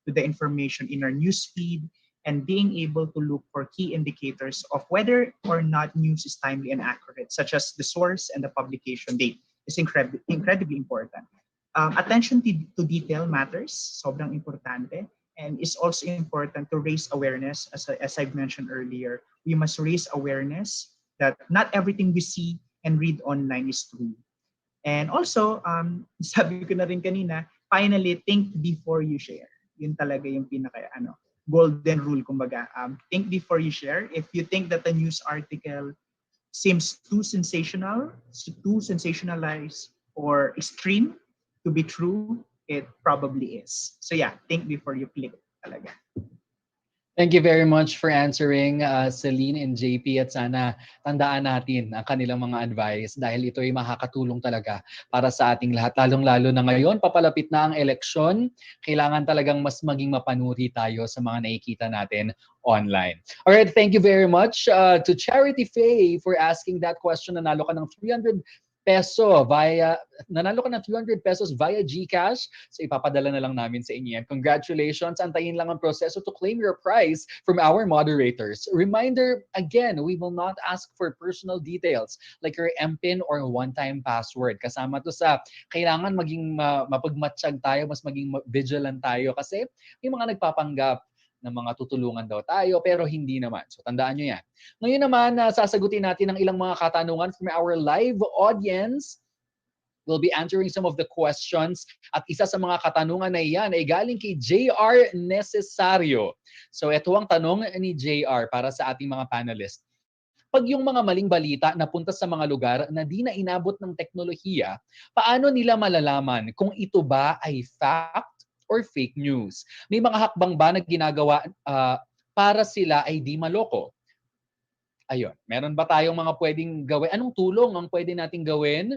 to the information in our newsfeed, and being able to look for key indicators of whether or not news is timely and accurate, such as the source and the publication date, is incredibly important. Attention to detail matters, sobrang importante, and it's also important to raise awareness, as I've mentioned earlier. We must raise awareness that not everything we see and read online is true. And also, sabi ko na rin kanina, finally, think before you share. Yun talaga yung golden rule, kumbaga. Think before you share. If you think that the news article seems too sensational, too sensationalized, or extreme to be true, it probably is. So yeah, think before you click talaga. Thank you very much for answering, Celine and JP, at sana tandaan natin ang kanilang mga advice dahil ito ay makakatulong talaga para sa ating lahat. Lalong-lalo na ngayon, papalapit na ang eleksyon, kailangan talagang mas maging mapanuri tayo sa mga nakikita natin online. Alright, thank you very much to Charity Faye for asking that question. Nanalo ka ng 300 nanalo ka ng 300 pesos via GCash. So ipapadala na lang namin sa inyo yan. Congratulations. Antayin lang ang proseso to claim your prize from our moderators. Reminder, again, we will not ask for personal details like your MPIN or one-time password. Kasama to sa kailangan maging mapagmatsyag tayo, mas maging vigilant tayo kasi may mga nagpapanggap na mga tutulungan daw tayo, pero hindi naman. So tandaan nyo yan. Ngayon naman, sasagutin natin ang ilang mga katanungan from our live audience. We'll be answering some of the questions. At isa sa mga katanungan na iyan ay galing kay JR Necesario. So ito ang tanong ni JR para sa ating mga panelists. Pag yung mga maling balita napunta sa mga lugar na di na inabot ng teknolohiya, paano nila malalaman kung ito ba ay fact or fake news? May mga hakbang ba na ginagawa para sila ay di maloko? Ayun, meron ba tayong mga pwedeng gawin? Anong tulong ang pwede nating gawin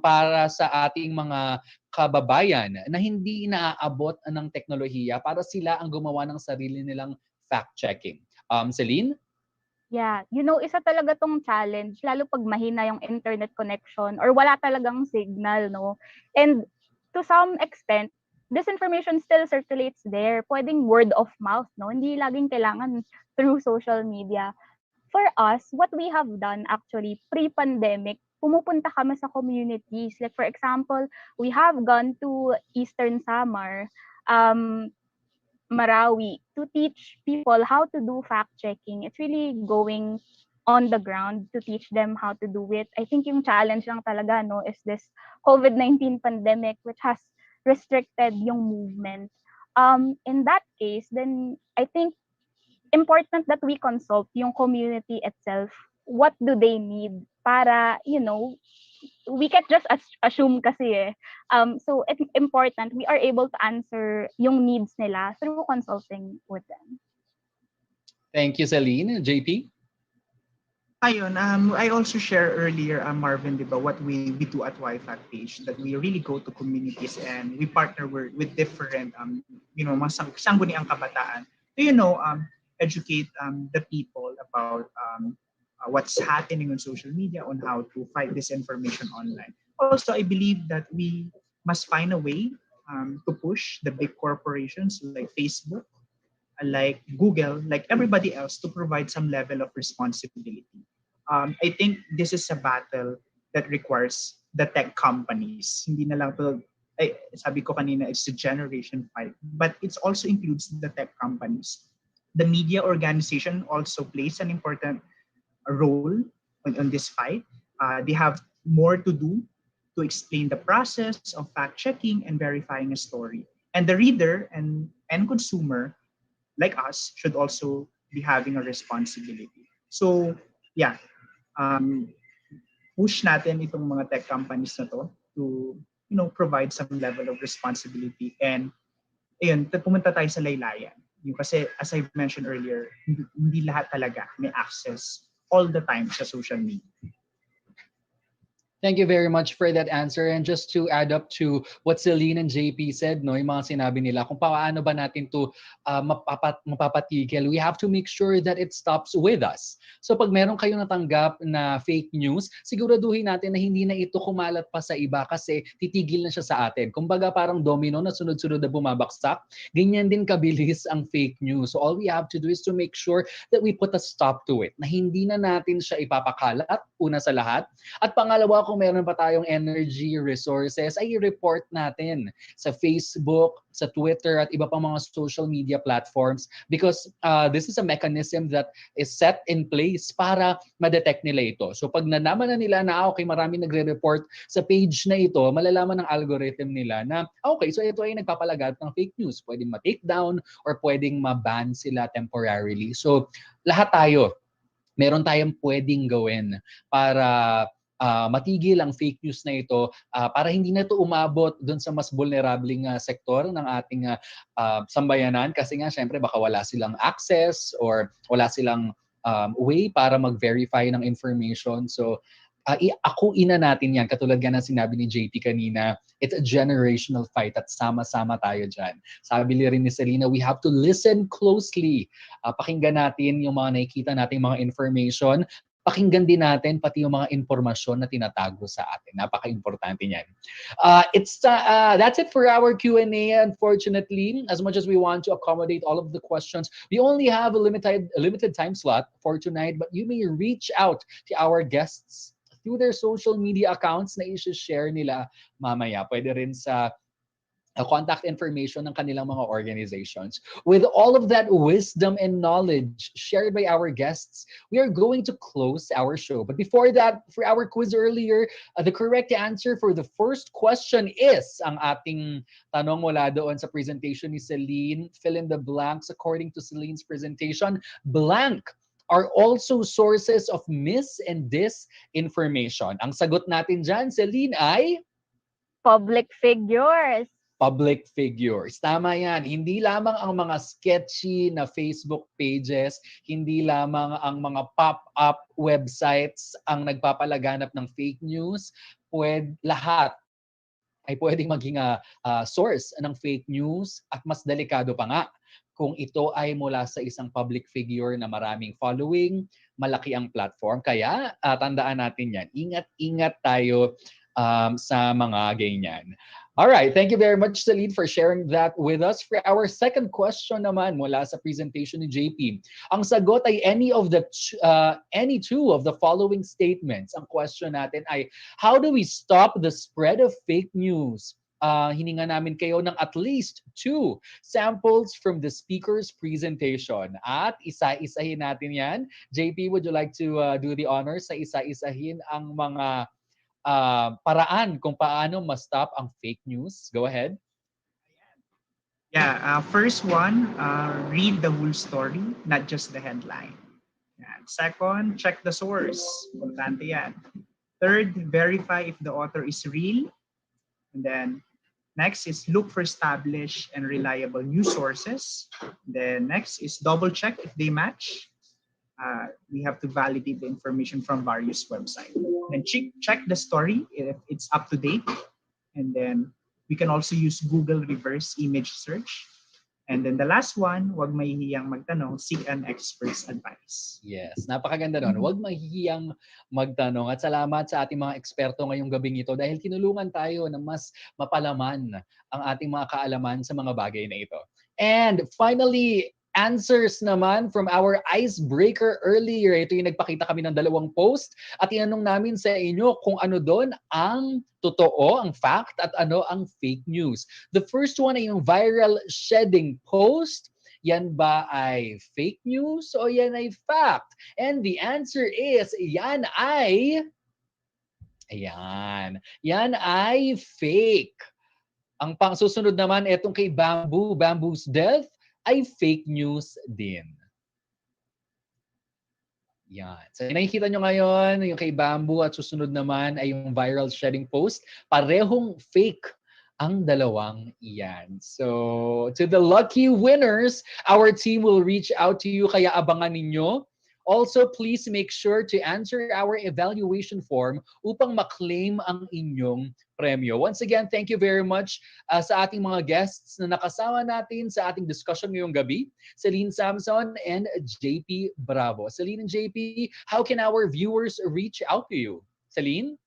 para sa ating mga kababayan na hindi naaabot ng teknolohiya para sila ang gumawa ng sarili nilang fact-checking? Celine? Yeah, isa talaga tong challenge, lalo pag mahina yung internet connection or wala talagang signal, no? And to some extent, disinformation still circulates there. Pwedeng word of mouth, no? Hindi laging kailangan through social media. For us, what we have done actually pre-pandemic, pumupunta kami sa communities. Like for example, we have gone to Eastern Samar, Marawi, to teach people how to do fact-checking. It's really going on the ground to teach them how to do it. I think yung challenge lang talaga, no, is this COVID-19 pandemic which has restricted yung movement. In that case, then I think important that we consult yung community itself. What do they need para, we can't just assume kasi eh. So it's important we are able to answer yung needs nila through consulting with them. Thank you, Celine. JP? Ayun, I also share earlier, Marvin, di ba, what we do at YFAC page, that we really go to communities and we partner with different, mga sangguniang kabataan to, educate the people about what's happening on social media, on how to fight disinformation online. Also, I believe that we must find a way to push the big corporations like Facebook, like Google, like everybody else, to provide some level of responsibility. I think this is a battle that requires the tech companies. Hindi na lang to, sabi ko kanina, it's a generation fight, but it also includes the tech companies. The media organization also plays an important role on this fight. They have more to do to explain the process of fact-checking and verifying a story. And the reader and consumer, like us, should also be having a responsibility. So, yeah, push natin itong mga tech companies na to provide some level of responsibility. And ayun, pumunta tayo sa laylayan. Yung kasi, as I've mentioned earlier, hindi lahat talaga may access all the time sa social media. Thank you very much for that answer. And just to add up to what Celine and JP said, no, yung mga sinabi nila, kung paano ba natin to mapapatigil, we have to make sure that it stops with us. So pag meron kayong natanggap na fake news, siguraduhin natin na hindi na ito kumalat pa sa iba kasi titigil na siya sa atin. Kumbaga parang domino na sunod-sunod na bumabaksak, ganyan din kabilis ang fake news. So all we have to do is to make sure that we put a stop to it, na hindi na natin siya ipapakalat, una sa lahat. At pangalawa, kung meron pa tayong energy, resources, ay i-report natin sa Facebook, sa Twitter, at iba pang mga social media platforms because this is a mechanism that is set in place para ma-detect nila ito. So pag nalaman na nila na okay, marami nagre-report sa page na ito, malalaman ng algorithm nila na okay, so ito ay nagpapalagat ng fake news. Pwedeng ma-take down or pwedeng ma-ban sila temporarily. So lahat tayo, meron tayong pwedeng gawin para matigil ang fake news na ito para hindi na ito umabot doon sa mas vulnerableng sektor ng ating sambayanan kasi nga syempre baka wala silang access or wala silang way para mag-verify ng information. So akuin na natin yan. Katulad nga ng sinabi ni JP kanina, it's a generational fight at sama-sama tayo dyan. Sabi rin ni Selena, we have to listen closely. Pakinggan natin yung mga nakikita nating mga information. Pakinggan din natin pati yung mga impormasyon na tinatago sa atin. Napaka-importante niyan. That's it for our Q&A. Unfortunately, as much as we want to accommodate all of the questions, we only have a limited time slot for tonight, but you may reach out to our guests through their social media accounts na i-share nila mamaya. Pwede rin sa contact information ng kanilang mga organizations. With all of that wisdom and knowledge shared by our guests, we are going to close our show. But before that, for our quiz earlier, the correct answer for the first question is ang ating tanong mula doon sa presentation ni Celine. Fill in the blanks according to Celine's presentation. Blank are also sources of mis and disinformation. Ang sagot natin dyan, Celine, ay? Public figures. Public figures. Tama yan. Hindi lamang ang mga sketchy na Facebook pages, hindi lamang ang mga pop-up websites ang nagpapalaganap ng fake news. Lahat ay pwedeng maging source ng fake news at mas delikado pa nga kung ito ay mula sa isang public figure na maraming following, malaki ang platform. Kaya tandaan natin yan. Ingat-ingat tayo sa mga ganyan. All right, thank you very much, Celine, for sharing that with us. For our second question naman mula sa presentation ni JP, ang sagot ay any two of the following statements. Ang question natin ay, how do we stop the spread of fake news? Hininga namin kayo ng at least 2 samples from the speaker's presentation. At isa-isahin natin yan. JP, would you like to do the honors sa isa-isahin ang mga paraan kung paano ma-stop ang fake news? Go ahead. Yeah, first one, read the whole story, not just the headline. Yan. Second, check the source. Importante yan. Third, verify if the author is real. And then Next is look for established and reliable news sources. Then next is double check if they match. We have to validate the information from various websites. Then check the story if it's up to date. And then we can also use Google reverse image search. And then the last one, wag mahihiyang magtanong, seek an expert's advice. Yes, napakaganda nun. Huwag mahihiyang magtanong at salamat sa ating mga eksperto ngayong gabing ito dahil tinulungan tayo na mas mapalaman ang ating mga kaalaman sa mga bagay na ito. And finally, answers naman from our icebreaker earlier. Ito yung nagpakita kami ng 2 post at tinanong namin sa inyo kung ano doon ang totoo, ang fact at ano ang fake news. The first one ay yung viral shedding post. Yan ba ay fake news o yan ay fact? And the answer is, yan ay fake. Ang susunod naman, etong kay Bamboo's death, ay fake news din. Yan. So nakikita nyo ngayon, yung kay Bamboo at susunod naman ay yung viral shedding post. Parehong fake ang dalawang iyan. So, to the lucky winners, our team will reach out to you, kaya abangan ninyo. Also, please make sure to answer our evaluation form upang maklaim ang inyong premyo. Once again, thank you very much sa ating mga guests na nakasama natin sa ating discussion ngayong gabi, Celine Samson and JP Bravo. Celine and JP, how can our viewers reach out to you? Celine?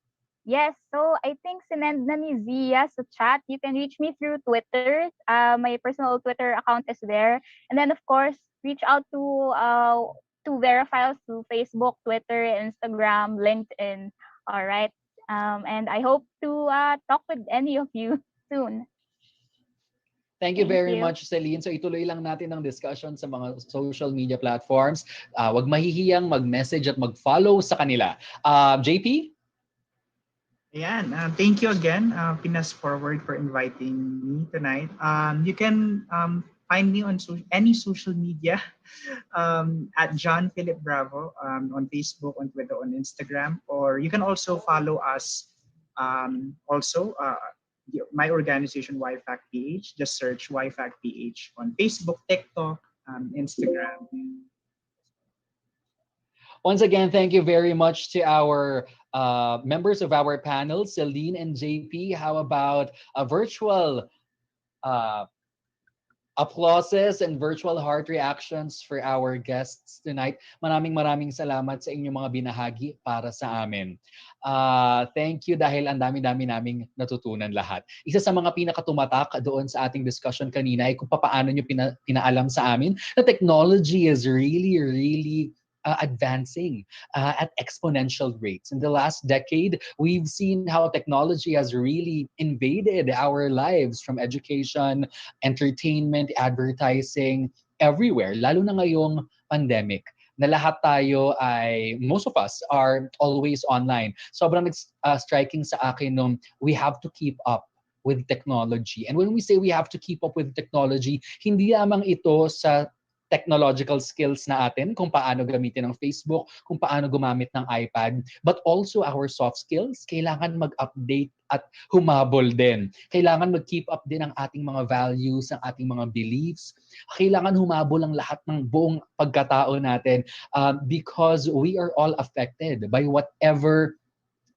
Yes, so I think sinend na ni Zia sa chat. You can reach me through Twitter. My personal Twitter account is there. And then, of course, reach out to verify us through Facebook, Twitter, Instagram, LinkedIn. All right. And I hope to talk with any of you soon. Thank you very much, Celine. So ituloy lang natin ang discussion sa mga social media platforms. Huwag mahihiyang mag-message at mag-follow sa kanila. JP? Ayan, thank you again, Pinas Forward, for inviting me tonight. You can find me on any social media at John Philip Bravo on Facebook, on Twitter, on Instagram, or you can also follow us my organization YFAC PH. Just search YFAC PH on Facebook, TikTok, Instagram. Once again, thank you very much to our members of our panel, Celine and JP. How about a virtual applauses and virtual heart reactions for our guests tonight? Maraming salamat sa inyong mga binahagi para sa amin. Thank you dahil ang dami-dami naming natutunan lahat. Isa sa mga pinakatumatak doon sa ating discussion kanina ay kung paano nyo pinaalam sa amin na technology is really advancing at exponential rates. In the last decade, we've seen how technology has really invaded our lives, from education, entertainment, advertising, everywhere, lalo na ngayong pandemic, na lahat tayo most of us are always online. Sobrang striking sa akin nung we have to keep up with technology. And when we say we have to keep up with technology, hindi lamang ito sa technological skills na atin, kung paano gamitin ang Facebook, kung paano gumamit ng iPad, but also our soft skills. Kailangan mag-update at humabol din. Kailangan mag-keep up din ang ating mga values, ang ating mga beliefs. Kailangan humabol ang lahat ng buong pagkatao natin because we are all affected by whatever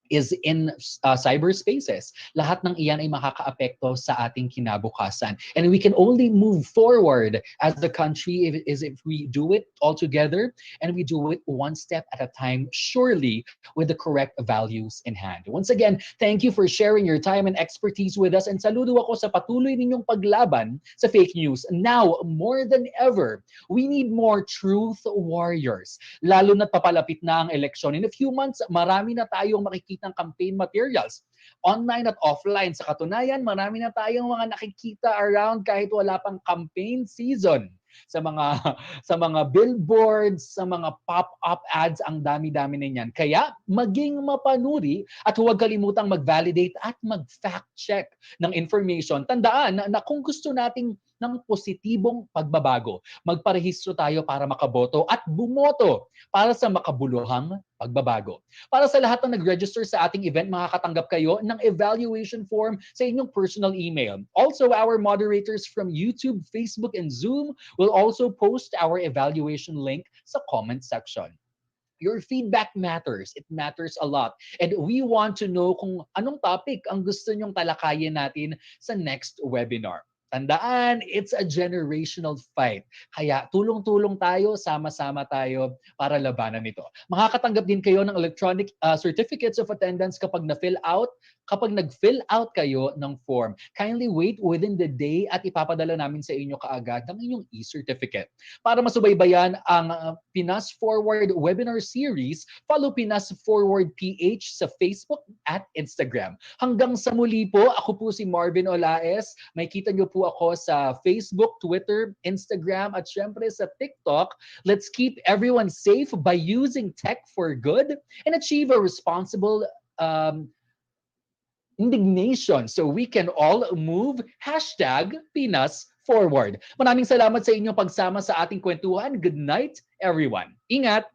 is in cyberspaces. Lahat ng iyan ay makakaapekto sa ating kinabukasan. And we can only move forward as the country if we do it all together and we do it one step at a time, surely with the correct values in hand. Once again, thank you for sharing your time and expertise with us, and saludo ako sa patuloy ninyong paglaban sa fake news. Now, more than ever, we need more truth warriors. Lalo na't papalapit na ang eleksyon. In a few months, marami na tayong makikita ng campaign materials, online at offline. Sa katunayan, marami na tayong mga nakikita around kahit wala pang campaign season. Sa mga billboards, sa mga pop-up ads, ang dami-dami na yan. Kaya maging mapanuri at huwag kalimutang mag-validate at mag-fact check ng information. Tandaan na kung gusto nating ng positibong pagbabago, magparehistro tayo para makaboto at bumoto para sa makabuluhang pagbabago. Para sa lahat ng nag-register sa ating event, makakatanggap kayo ng evaluation form sa inyong personal email. Also, our moderators from YouTube, Facebook, and Zoom will also post our evaluation link sa comment section. Your feedback matters. It matters a lot. And we want to know kung anong topic ang gusto nyong talakayin natin sa next webinar. Tandaan, it's a generational fight. Kaya tulong-tulong tayo, sama-sama tayo para labanan ito. Makakatanggap din kayo ng electronic certificates of attendance kapag nag-fill out kayo ng form. Kindly wait within the day at ipapadala namin sa inyo kaagad ng inyong e-certificate. Para masubaybayan ang Pinas Forward webinar series, follow Pinas Forward PH sa Facebook at Instagram. Hanggang sa muli po, ako po si Marvin Olaes. May kita nyo po ako sa Facebook, Twitter, Instagram, at syempre sa TikTok. Let's keep everyone safe by using tech for good and achieve a responsible indignation so we can all move #Pinas Forward. Maraming salamat sa inyong pagsama sa ating kwentuhan. Good night, everyone. Ingat!